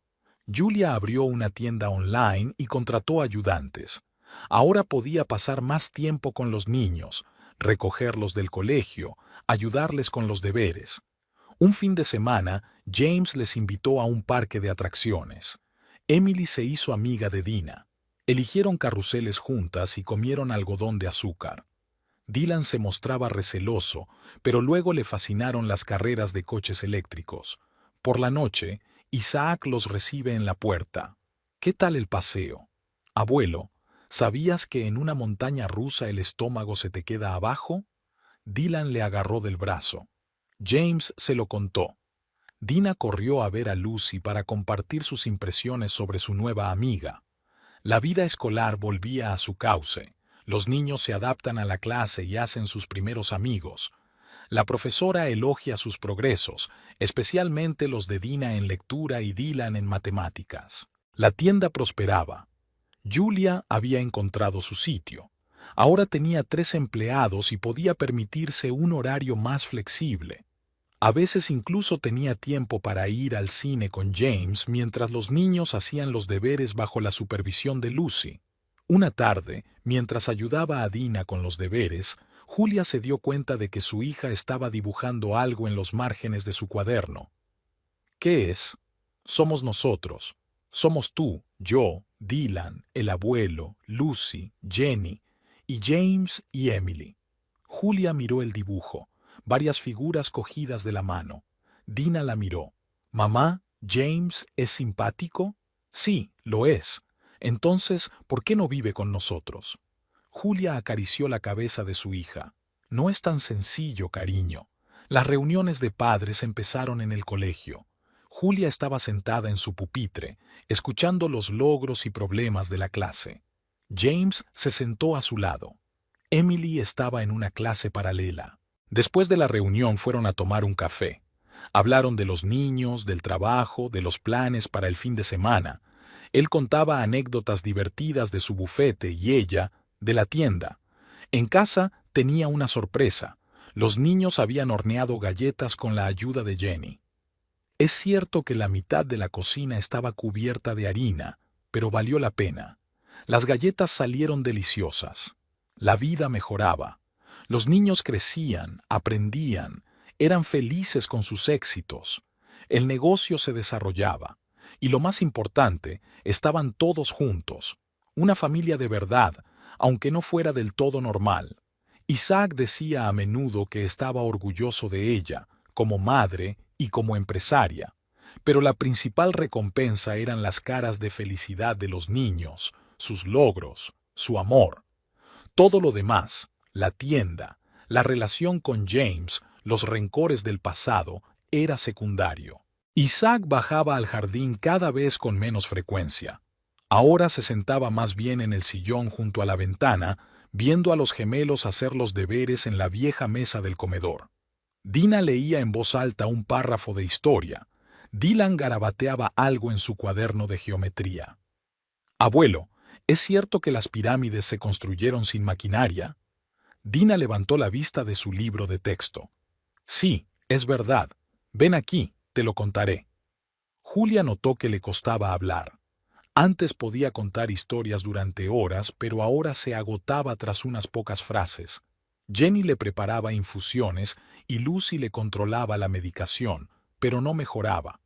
Julia abrió una tienda online y contrató ayudantes. Ahora podía pasar más tiempo con los niños, recogerlos del colegio, ayudarles con los deberes. Un fin de semana, James les invitó a un parque de atracciones. Emily se hizo amiga de Dina. Eligieron carruseles juntas y comieron algodón de azúcar. Dylan se mostraba receloso, pero luego le fascinaron las carreras de coches eléctricos. Por la noche, Isaac los recibe en la puerta. «¿Qué tal el paseo?» «Abuelo, ¿sabías que en una montaña rusa el estómago se te queda abajo?» Dylan le agarró del brazo. James se lo contó. Dina corrió a ver a Lucy para compartir sus impresiones sobre su nueva amiga. La vida escolar volvía a su cauce. Los niños se adaptan a la clase y hacen sus primeros amigos. La profesora elogia sus progresos, especialmente los de Dina en lectura y Dylan en matemáticas. La tienda prosperaba. Julia había encontrado su sitio. Ahora tenía 3 empleados y podía permitirse un horario más flexible. A veces incluso tenía tiempo para ir al cine con James mientras los niños hacían los deberes bajo la supervisión de Lucy. Una tarde, mientras ayudaba a Dina con los deberes, Julia se dio cuenta de que su hija estaba dibujando algo en los márgenes de su cuaderno. «¿Qué es?» «Somos nosotros. Somos tú, yo, Dylan, el abuelo, Lucy, Jenny. y James y Emily. Julia miró el dibujo, varias figuras cogidas de la mano. Dina la miró. «Mamá, ¿James es simpático?» «Sí, lo es. Entonces, ¿por qué no vive con nosotros?» Julia acarició la cabeza de su hija. «No es tan sencillo, cariño. Las reuniones de padres empezaron en el colegio. Julia estaba sentada en su pupitre, escuchando los logros y problemas de la clase. James se sentó a su lado. Emily estaba en una clase paralela. Después de la reunión fueron a tomar un café. Hablaron de los niños, del trabajo, de los planes para el fin de semana. Él contaba anécdotas divertidas de su bufete y ella, de la tienda. En casa tenía una sorpresa. Los niños habían horneado galletas con la ayuda de Jenny. Es cierto que la mitad de la cocina estaba cubierta de harina, pero valió la pena. Las galletas salieron deliciosas. La vida mejoraba. Los niños crecían, aprendían, eran felices con sus éxitos. El negocio se desarrollaba. Y lo más importante, estaban todos juntos. Una familia de verdad, aunque no fuera del todo normal. Isaac decía a menudo que estaba orgulloso de ella, como madre y como empresaria. Pero la principal recompensa eran las caras de felicidad de los niños, sus logros, su amor. Todo lo demás, la tienda, la relación con James, los rencores del pasado, era secundario. Isaac bajaba al jardín cada vez con menos frecuencia. Ahora se sentaba más bien en el sillón junto a la ventana, viendo a los gemelos hacer los deberes en la vieja mesa del comedor. Dina leía en voz alta un párrafo de historia. Dylan garabateaba algo en su cuaderno de geometría. «Abuelo, ¿es cierto que las pirámides se construyeron sin maquinaria?» Dina levantó la vista de su libro de texto. «Sí, es verdad. Ven aquí, te lo contaré». Julia notó que le costaba hablar. Antes podía contar historias durante horas, pero ahora se agotaba tras unas pocas frases. Jenny le preparaba infusiones y Lucy le controlaba la medicación, pero no mejoraba.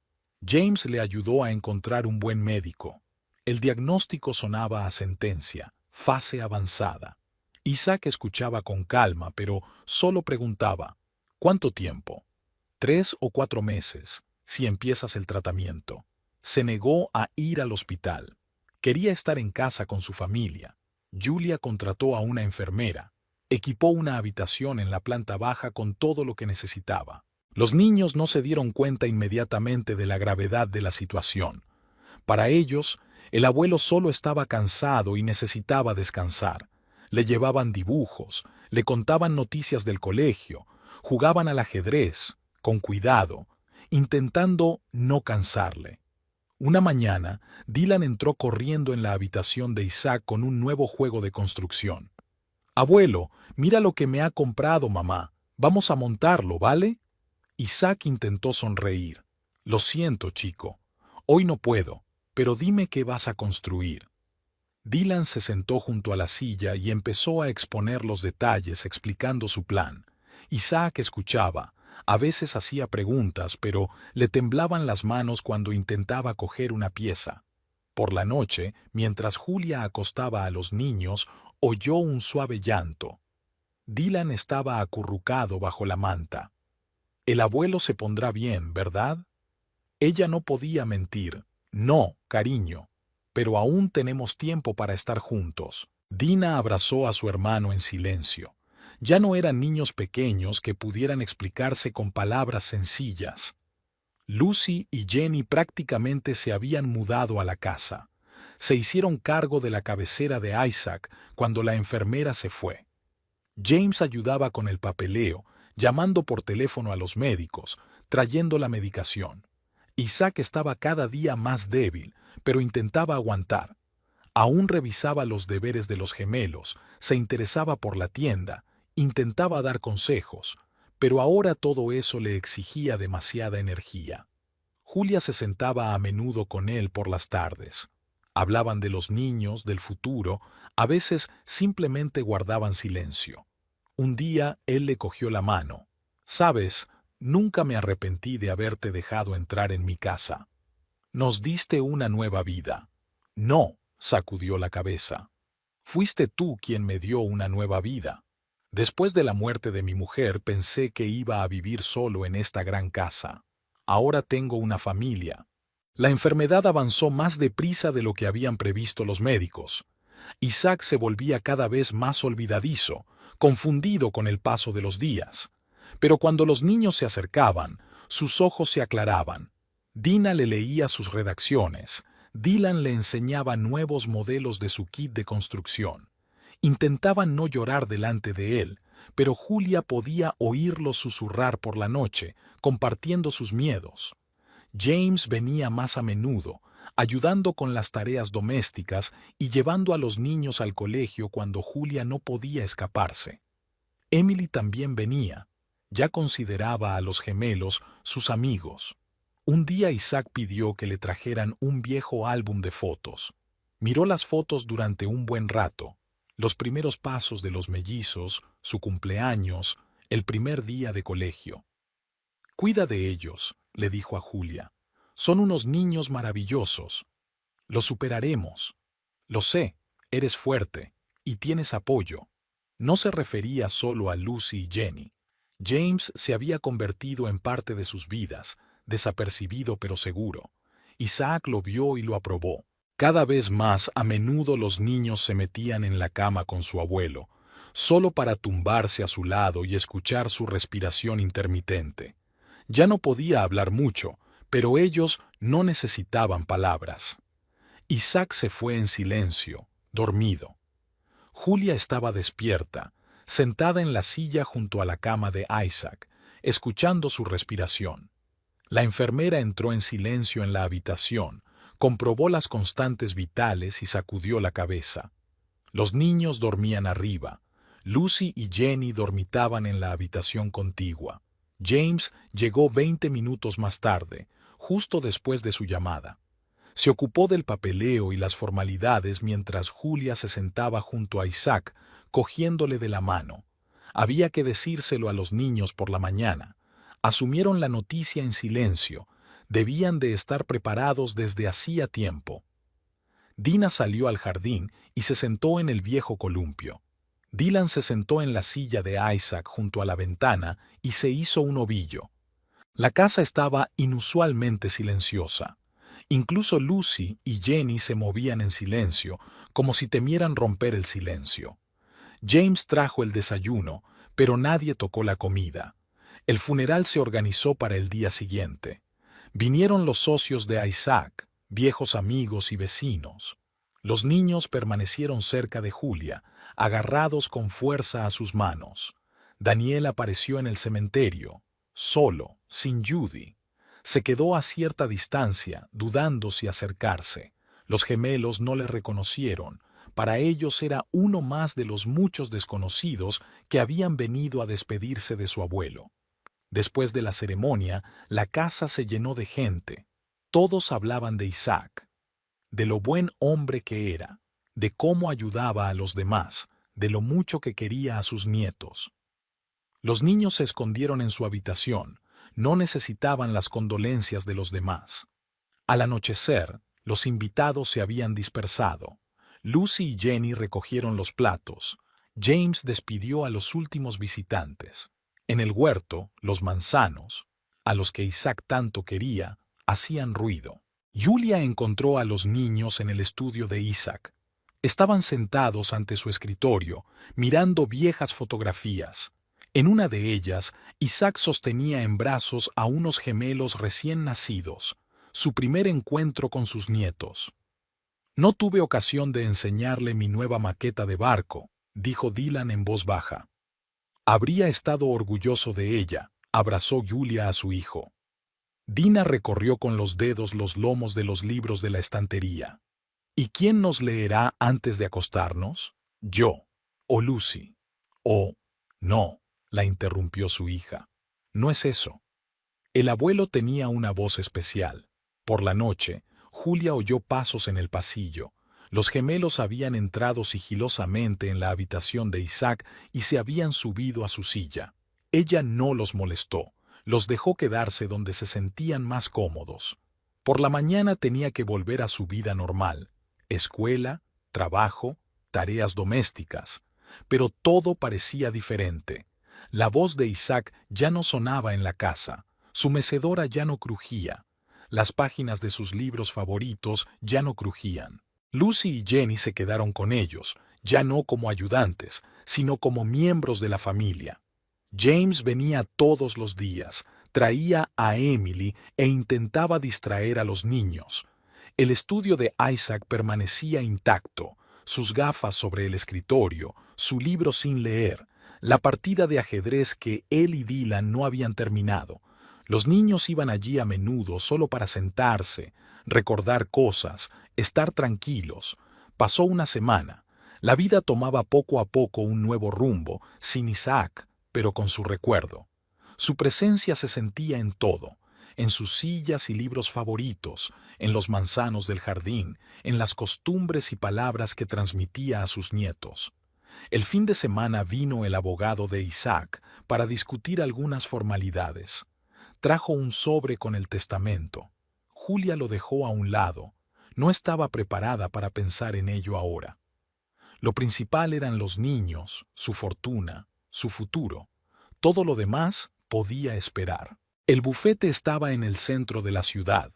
James le ayudó a encontrar un buen médico. El diagnóstico sonaba a sentencia, fase avanzada. Isaac escuchaba con calma, pero solo preguntaba, «¿Cuánto tiempo?» 3 o 4 meses, si empiezas el tratamiento. Se negó a ir al hospital. Quería estar en casa con su familia. Julia contrató a una enfermera. Equipó una habitación en la planta baja con todo lo que necesitaba. Los niños no se dieron cuenta inmediatamente de la gravedad de la situación. Para ellos, el abuelo solo estaba cansado y necesitaba descansar. Le llevaban dibujos, le contaban noticias del colegio, jugaban al ajedrez, con cuidado, intentando no cansarle. Una mañana, Dylan entró corriendo en la habitación de Isaac con un nuevo juego de construcción. «Abuelo, mira lo que me ha comprado mamá. Vamos a montarlo, ¿vale?» Isaac intentó sonreír. «Lo siento, chico. Hoy no puedo, pero dime qué vas a construir». Dylan se sentó junto a la silla y empezó a exponer los detalles explicando su plan. Isaac escuchaba. A veces hacía preguntas, pero le temblaban las manos cuando intentaba coger una pieza. Por la noche, mientras Julia acostaba a los niños, oyó un suave llanto. Dylan estaba acurrucado bajo la manta. «El abuelo se pondrá bien, ¿verdad?» Ella no podía mentir. «No, cariño. Pero aún tenemos tiempo para estar juntos». Dina abrazó a su hermano en silencio. Ya no eran niños pequeños que pudieran explicarse con palabras sencillas. Lucy y Jenny prácticamente se habían mudado a la casa. Se hicieron cargo de la cabecera de Isaac cuando la enfermera se fue. James ayudaba con el papeleo, llamando por teléfono a los médicos, trayendo la medicación. Isaac estaba cada día más débil, pero intentaba aguantar. Aún revisaba los deberes de los gemelos, se interesaba por la tienda, intentaba dar consejos, pero ahora todo eso le exigía demasiada energía. Julia se sentaba a menudo con él por las tardes. Hablaban de los niños, del futuro, a veces simplemente guardaban silencio. Un día él le cogió la mano. «Sabes, nunca me arrepentí de haberte dejado entrar en mi casa. Nos diste una nueva vida». «No», sacudió la cabeza. Fuiste tú quien me dio una nueva vida. Después de la muerte de mi mujer pensé que iba a vivir solo en esta gran casa. Ahora tengo una familia. La enfermedad avanzó más deprisa de lo que habían previsto los médicos. Isaac se volvía cada vez más olvidadizo, confundido con el paso de los días. Pero cuando los niños se acercaban, sus ojos se aclaraban. Dina le leía sus redacciones. Dylan le enseñaba nuevos modelos de su kit de construcción. Intentaban no llorar delante de él, pero Julia podía oírlos susurrar por la noche, compartiendo sus miedos. James venía más a menudo, ayudando con las tareas domésticas y llevando a los niños al colegio cuando Julia no podía escaparse. Emily también venía. Ya consideraba a los gemelos sus amigos. Un día Isaac pidió que le trajeran un viejo álbum de fotos. Miró las fotos durante un buen rato. Los primeros pasos de los mellizos, su cumpleaños, el primer día de colegio. «Cuida de ellos», le dijo a Julia. «Son unos niños maravillosos. Los superaremos. Lo sé, eres fuerte y tienes apoyo». No se refería solo a Lucy y Jenny. James se había convertido en parte de sus vidas, desapercibido pero seguro. Isaac lo vio y lo aprobó. Cada vez más a menudo los niños se metían en la cama con su abuelo, solo para tumbarse a su lado y escuchar su respiración intermitente. Ya no podía hablar mucho, pero ellos no necesitaban palabras. Isaac se fue en silencio, dormido. Julia estaba despierta, sentada en la silla junto a la cama de Isaac, escuchando su respiración. La enfermera entró en silencio en la habitación, comprobó las constantes vitales y sacudió la cabeza. Los niños dormían arriba. Lucy y Jenny dormitaban en la habitación contigua. James llegó 20 minutos más tarde, justo después de su llamada. Se ocupó del papeleo y las formalidades mientras Julia se sentaba junto a Isaac, cogiéndole de la mano. Había que decírselo a los niños por la mañana. Asumieron la noticia en silencio. Debían de estar preparados desde hacía tiempo. Dina salió al jardín y se sentó en el viejo columpio. Dylan se sentó en la silla de Isaac junto a la ventana y se hizo un ovillo. La casa estaba inusualmente silenciosa. Incluso Lucy y Jenny se movían en silencio, como si temieran romper el silencio. James trajo el desayuno, pero nadie tocó la comida. El funeral se organizó para el día siguiente. Vinieron los socios de Isaac, viejos amigos y vecinos. Los niños permanecieron cerca de Julia, agarrados con fuerza a sus manos. Daniel apareció en el cementerio, solo, sin Judy. Se quedó a cierta distancia, dudando si acercarse. Los gemelos no le reconocieron. Para ellos era uno más de los muchos desconocidos que habían venido a despedirse de su abuelo. Después de la ceremonia, la casa se llenó de gente. Todos hablaban de Isaac, de lo buen hombre que era, de cómo ayudaba a los demás, de lo mucho que quería a sus nietos. Los niños se escondieron en su habitación. No necesitaban las condolencias de los demás. Al anochecer, los invitados se habían dispersado. Lucy y Jenny recogieron los platos. James despidió a los últimos visitantes. En el huerto, los manzanos, a los que Isaac tanto quería, hacían ruido. Julia encontró a los niños en el estudio de Isaac. Estaban sentados ante su escritorio, mirando viejas fotografías. En una de ellas, Isaac sostenía en brazos a unos gemelos recién nacidos, su primer encuentro con sus nietos. «No tuve ocasión de enseñarle mi nueva maqueta de barco», dijo Dylan en voz baja. «Habría estado orgulloso de ella», abrazó Julia a su hijo. Dina recorrió con los dedos los lomos de los libros de la estantería. «¿Y quién nos leerá antes de acostarnos? ¿Yo? ¿O Lucy? ¿O...?» «No», la interrumpió su hija. «No es eso». El abuelo tenía una voz especial. Por la noche, Julia oyó pasos en el pasillo. Los gemelos habían entrado sigilosamente en la habitación de Isaac y se habían subido a su silla. Ella no los molestó. Los dejó quedarse donde se sentían más cómodos. Por la mañana tenía que volver a su vida normal. Escuela, trabajo, tareas domésticas. Pero todo parecía diferente. La voz de Isaac ya no sonaba en la casa, su mecedora ya no crujía, las páginas de sus libros favoritos ya no crujían. Lucy y Jenny se quedaron con ellos, ya no como ayudantes, sino como miembros de la familia. James venía todos los días, traía a Emily e intentaba distraer a los niños. El estudio de Isaac permanecía intacto, sus gafas sobre el escritorio, su libro sin leer, la partida de ajedrez que él y Dylan no habían terminado. Los niños iban allí a menudo solo para sentarse, recordar cosas, estar tranquilos. Pasó una semana. La vida tomaba poco a poco un nuevo rumbo, sin Isaac, pero con su recuerdo. Su presencia se sentía en todo, en sus sillas y libros favoritos, en los manzanos del jardín, en las costumbres y palabras que transmitía a sus nietos. El fin de semana vino el abogado de Isaac para discutir algunas formalidades. Trajo un sobre con el testamento. Julia lo dejó a un lado. No estaba preparada para pensar en ello ahora. Lo principal eran los niños, su fortuna, su futuro. Todo lo demás podía esperar. El bufete estaba en el centro de la ciudad.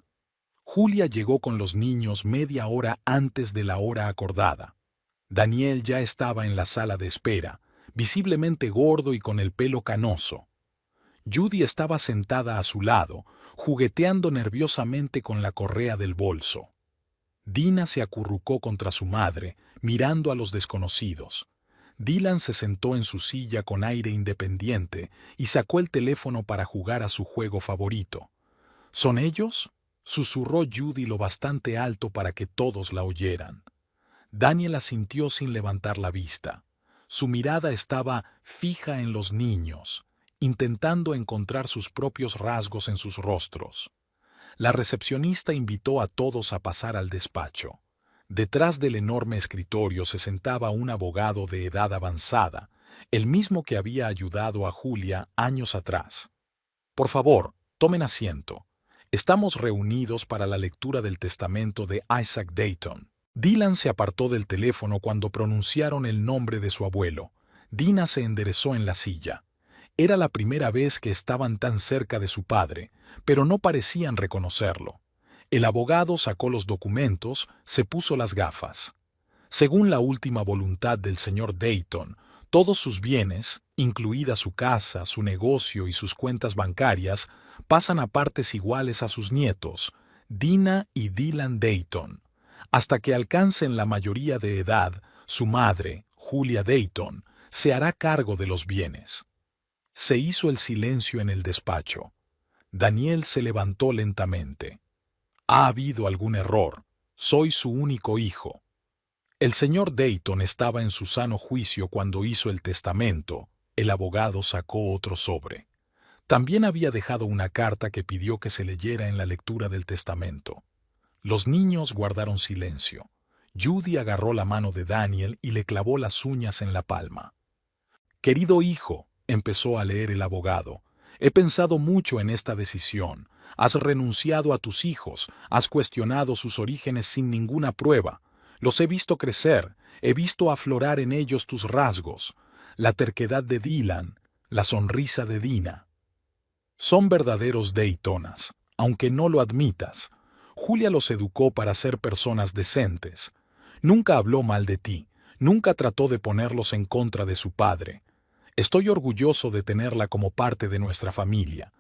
Julia llegó con los niños media hora antes de la hora acordada. Daniel ya estaba en la sala de espera, visiblemente gordo y con el pelo canoso. Judy estaba sentada a su lado, jugueteando nerviosamente con la correa del bolso. Dina se acurrucó contra su madre, mirando a los desconocidos. Dylan se sentó en su silla con aire independiente y sacó el teléfono para jugar a su juego favorito. ¿Son ellos?, susurró Judy lo bastante alto para que todos la oyeran. Daniel asintió sin levantar la vista. Su mirada estaba fija en los niños, intentando encontrar sus propios rasgos en sus rostros. La recepcionista invitó a todos a pasar al despacho. Detrás del enorme escritorio se sentaba un abogado de edad avanzada, el mismo que había ayudado a Julia años atrás. Por favor, tomen asiento. Estamos reunidos para la lectura del testamento de Isaac Dayton. Dylan se apartó del teléfono cuando pronunciaron el nombre de su abuelo. Dina se enderezó en la silla. Era la primera vez que estaban tan cerca de su padre, pero no parecían reconocerlo. El abogado sacó los documentos, se puso las gafas. Según la última voluntad del señor Dayton, todos sus bienes, incluida su casa, su negocio y sus cuentas bancarias, pasan a partes iguales a sus nietos, Dina y Dylan Dayton. Hasta que alcancen la mayoría de edad, su madre, Julia Dayton, se hará cargo de los bienes. Se hizo el silencio en el despacho. Daniel se levantó lentamente. Ha habido algún error. Soy su único hijo. El señor Dayton estaba en su sano juicio cuando hizo el testamento. El abogado sacó otro sobre. También había dejado una carta que pidió que se leyera en la lectura del testamento. Los niños guardaron silencio. Judy agarró la mano de Daniel y le clavó las uñas en la palma. Querido hijo, empezó a leer el abogado, he pensado mucho en esta decisión. Has renunciado a tus hijos, has cuestionado sus orígenes sin ninguna prueba. Los he visto crecer, he visto aflorar en ellos tus rasgos, la terquedad de Dylan, la sonrisa de Dina. Son verdaderos Daytonas, aunque no lo admitas. Julia los educó para ser personas decentes. Nunca habló mal de ti, nunca trató de ponerlos en contra de su padre. Estoy orgulloso de tenerla como parte de nuestra familia.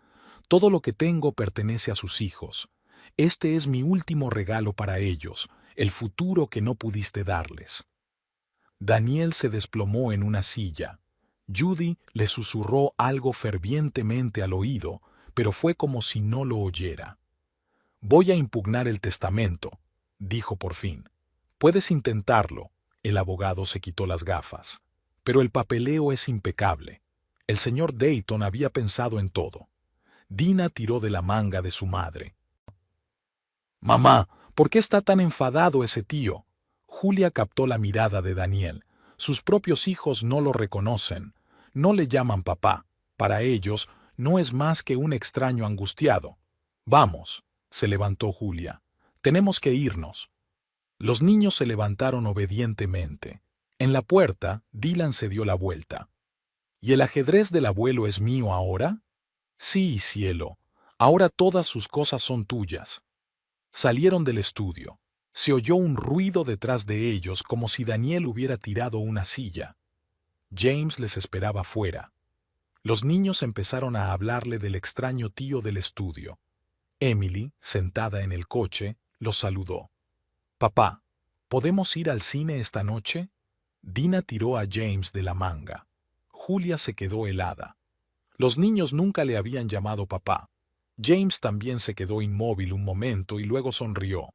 Todo lo que tengo pertenece a sus hijos. Este es mi último regalo para ellos, el futuro que no pudiste darles. Daniel se desplomó en una silla. Judy le susurró algo fervientemente al oído, pero fue como si no lo oyera. Voy a impugnar el testamento, dijo por fin. Puedes intentarlo. El abogado se quitó las gafas. Pero el papeleo es impecable. El señor Dayton había pensado en todo. Dina tiró de la manga de su madre. Mamá, ¿por qué está tan enfadado ese tío? Julia captó la mirada de Daniel. Sus propios hijos no lo reconocen. No le llaman papá. Para ellos no es más que un extraño angustiado. Vamos, se levantó Julia. Tenemos que irnos. Los niños se levantaron obedientemente. En la puerta, Dylan se dio la vuelta. ¿Y el ajedrez del abuelo es mío ahora? Sí, cielo. Ahora todas sus cosas son tuyas. Salieron del estudio. Se oyó un ruido detrás de ellos como si Daniel hubiera tirado una silla. James les esperaba fuera. Los niños empezaron a hablarle del extraño tío del estudio. Emily, sentada en el coche, los saludó. «Papá, ¿podemos ir al cine esta noche?» Dina tiró a James de la manga. Julia se quedó helada. Los niños nunca le habían llamado papá. James también se quedó inmóvil un momento y luego sonrió.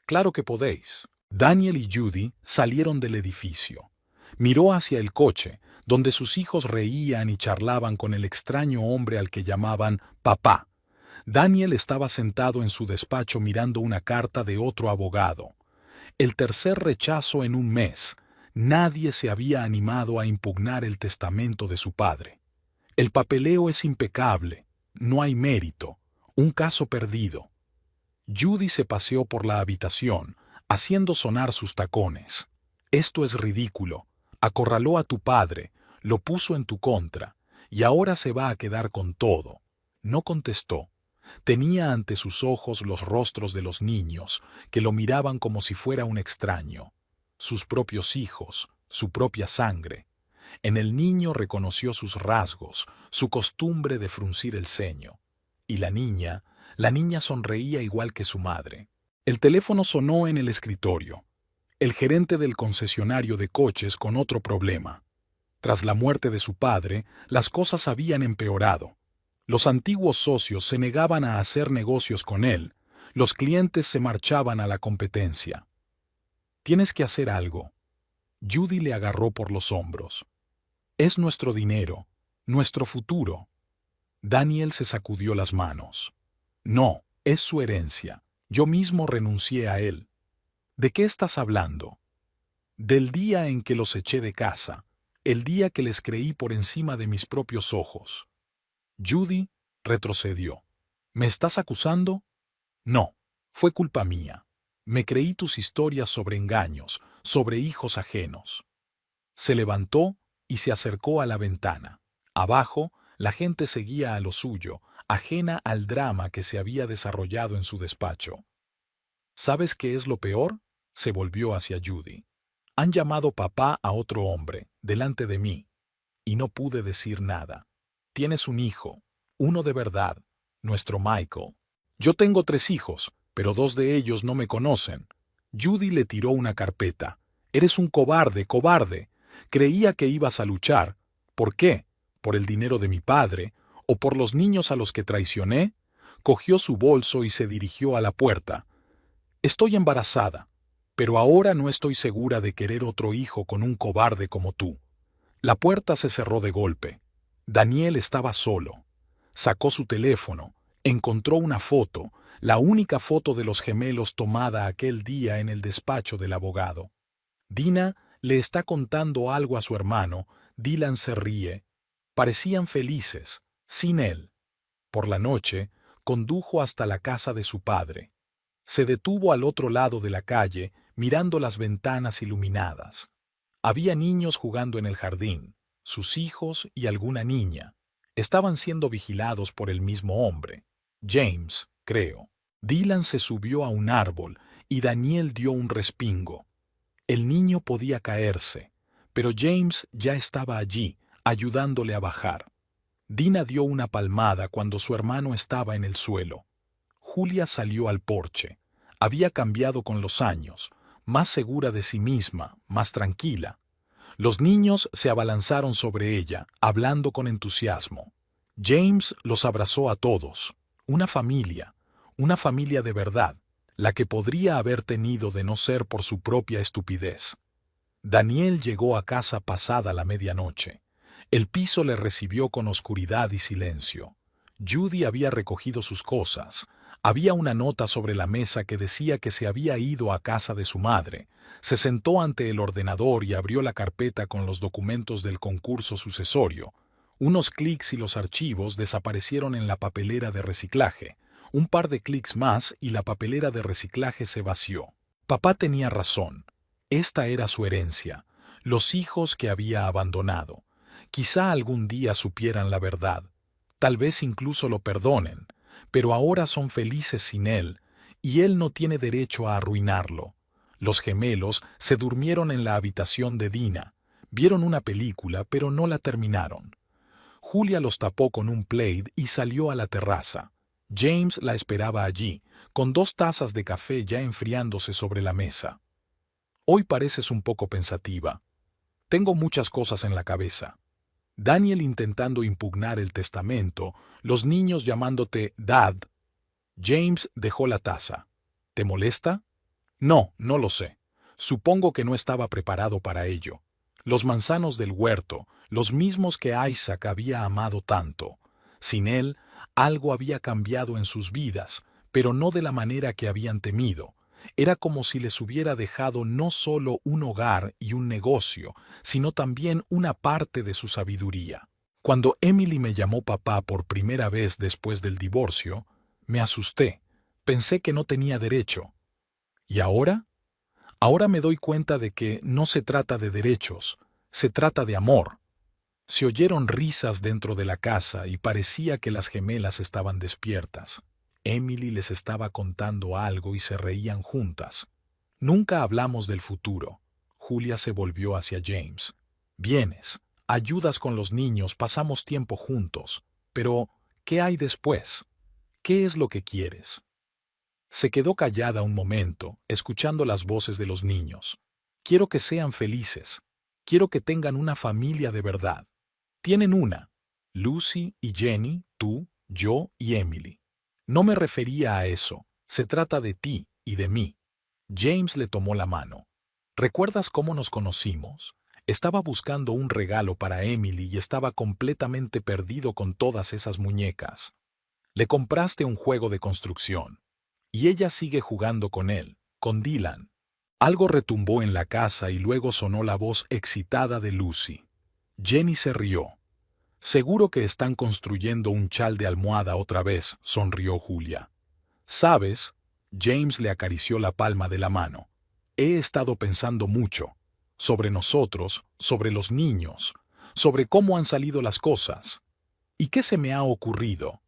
«Claro que podéis». Daniel y Judy salieron del edificio. Miró hacia el coche, donde sus hijos reían y charlaban con el extraño hombre al que llamaban papá. Daniel estaba sentado en su despacho mirando una carta de otro abogado. El tercer rechazo en un mes. Nadie se había animado a impugnar el testamento de su padre. El papeleo es impecable. No hay mérito. Un caso perdido. Judy se paseó por la habitación, haciendo sonar sus tacones. «Esto es ridículo. Acorraló a tu padre, lo puso en tu contra, y ahora se va a quedar con todo». No contestó. Tenía ante sus ojos los rostros de los niños, que lo miraban como si fuera un extraño. Sus propios hijos, su propia sangre. En el niño reconoció sus rasgos, su costumbre de fruncir el ceño. Y la niña sonreía igual que su madre. El teléfono sonó en el escritorio. El gerente del concesionario de coches con otro problema. Tras la muerte de su padre, las cosas habían empeorado. Los antiguos socios se negaban a hacer negocios con él. Los clientes se marchaban a la competencia. «Tienes que hacer algo». Judy le agarró por los hombros. «Es nuestro dinero, nuestro futuro». Daniel se sacudió las manos. «No, es su herencia. Yo mismo renuncié a él». «¿De qué estás hablando?» «Del día en que los eché de casa, el día que les creí por encima de mis propios ojos». Judy retrocedió. «¿Me estás acusando?» «No, fue culpa mía. Me creí tus historias sobre engaños, sobre hijos ajenos». Se levantó y se acercó a la ventana. Abajo, la gente seguía a lo suyo, ajena al drama que se había desarrollado en su despacho. «¿Sabes qué es lo peor?», se volvió hacia Judy. «Han llamado papá a otro hombre, delante de mí, y no pude decir nada. Tienes un hijo, uno de verdad, nuestro Michael. Yo tengo 3 hijos, pero 2 de ellos no me conocen». Judy le tiró una carpeta. «Eres un cobarde, cobarde. Creía que ibas a luchar. ¿Por qué? ¿Por el dinero de mi padre? ¿O por los niños a los que traicioné?» Cogió su bolso y se dirigió a la puerta. «Estoy embarazada, pero ahora no estoy segura de querer otro hijo con un cobarde como tú». La puerta se cerró de golpe. Daniel estaba solo. Sacó su teléfono, encontró una foto, la única foto de los gemelos tomada aquel día en el despacho del abogado. Dina le está contando algo a su hermano. Dylan se ríe. Parecían felices, sin él. Por la noche, condujo hasta la casa de su padre. Se detuvo al otro lado de la calle, mirando las ventanas iluminadas. Había niños jugando en el jardín, sus hijos y alguna niña. Estaban siendo vigilados por el mismo hombre. James, creo. Dylan se subió a un árbol y Daniel dio un respingo. El niño podía caerse, pero James ya estaba allí, ayudándole a bajar. Dina dio una palmada cuando su hermano estaba en el suelo. Julia salió al porche. Había cambiado con los años, más segura de sí misma, más tranquila. Los niños se abalanzaron sobre ella, hablando con entusiasmo. James los abrazó a todos. Una familia de verdad, la que podría haber tenido de no ser por su propia estupidez. Daniel llegó a casa pasada la medianoche. El piso le recibió con oscuridad y silencio. Judy había recogido sus cosas. Había una nota sobre la mesa que decía que se había ido a casa de su madre. Se sentó ante el ordenador y abrió la carpeta con los documentos del concurso sucesorio. Unos clics y los archivos desaparecieron en la papelera de reciclaje. Un par de clics más y la papelera de reciclaje se vació. Papá tenía razón. Esta era su herencia. los hijos que había abandonado. Quizá algún día supieran la verdad, tal vez incluso lo perdonen, pero ahora son felices sin él, y él no tiene derecho a arruinarlo. Los gemelos se durmieron en la habitación de Dina, vieron una película, pero no la terminaron. Julia los tapó con un plaid y salió a la terraza. James la esperaba allí, con 2 tazas de café ya enfriándose sobre la mesa. Hoy pareces un poco pensativa. Tengo muchas cosas en la cabeza. Daniel intentando impugnar el testamento, los niños llamándote Dad. James dejó la taza. ¿Te molesta? No, no lo sé. Supongo que no estaba preparado para ello. Los manzanos del huerto, los mismos que Isaac había amado tanto. Sin él, algo había cambiado en sus vidas, pero no de la manera que habían temido. Era como si les hubiera dejado no solo un hogar y un negocio, sino también una parte de su sabiduría. Cuando Emily me llamó papá por primera vez después del divorcio, me asusté. Pensé que no tenía derecho. ¿Y ahora? Ahora me doy cuenta de que no se trata de derechos, se trata de amor. Se oyeron risas dentro de la casa y parecía que las gemelas estaban despiertas. Emily les estaba contando algo y se reían juntas. Nunca hablamos del futuro. Julia se volvió hacia James. Vienes, ayudas con los niños, pasamos tiempo juntos. Pero, ¿qué hay después? ¿Qué es lo que quieres? Se quedó callada un momento, escuchando las voces de los niños. Quiero que sean felices. Quiero que tengan una familia de verdad. Tienen una. Lucy y Jenny, tú, yo y Emily. No me refería a eso. Se trata de ti y de mí. James le tomó la mano. ¿Recuerdas cómo nos conocimos? Estaba buscando un regalo para Emily y estaba completamente perdido con todas esas muñecas. Le compraste un juego de construcción. Y ella sigue jugando con él, con Dylan. Algo retumbó en la casa y luego sonó la voz excitada de Lucy. Jenny se rió. Seguro que están construyendo un chal de almohada otra vez, sonrió Julia. ¿Sabes? James le acarició la palma de la mano. He estado pensando mucho. Sobre nosotros, sobre los niños, sobre cómo han salido las cosas. ¿Y qué se me ha ocurrido?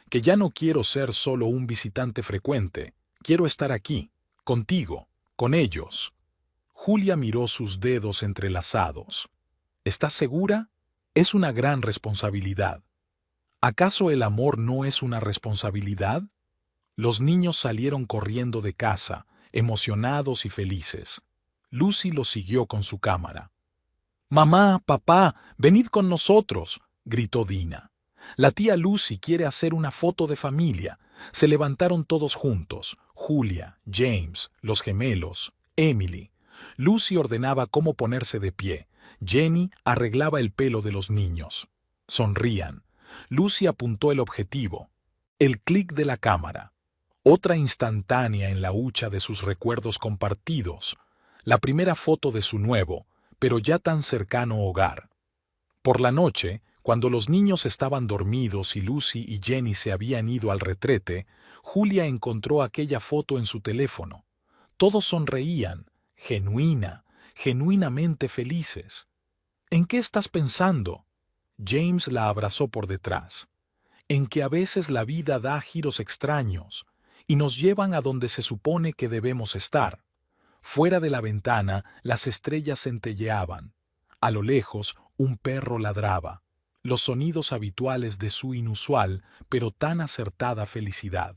Que ya no quiero ser solo un visitante frecuente, quiero estar aquí, contigo, con ellos. Julia miró sus dedos entrelazados. ¿Estás segura? Es una gran responsabilidad. ¿Acaso el amor no es una responsabilidad? Los niños salieron corriendo de casa, emocionados y felices. Lucy los siguió con su cámara. «Mamá, papá, venid con nosotros», gritó Dina. La tía Lucy quiere hacer una foto de familia. Se levantaron todos juntos, Julia, James, los gemelos, Emily. Lucy ordenaba cómo ponerse de pie. Jenny arreglaba el pelo de los niños. Sonrían. Lucy apuntó el objetivo. El clic de la cámara. Otra instantánea en la hucha de sus recuerdos compartidos. La primera foto de su nuevo, pero ya tan cercano hogar. Por la noche, cuando los niños estaban dormidos y Lucy y Jenny se habían ido al retrete, Julia encontró aquella foto en su teléfono. Todos sonreían, genuinamente felices. ¿En qué estás pensando? James la abrazó por detrás. En que a veces la vida da giros extraños y nos llevan a donde se supone que debemos estar. Fuera de la ventana, las estrellas centelleaban. A lo lejos, un perro ladraba. Los sonidos habituales de su inusual, pero tan acertada felicidad.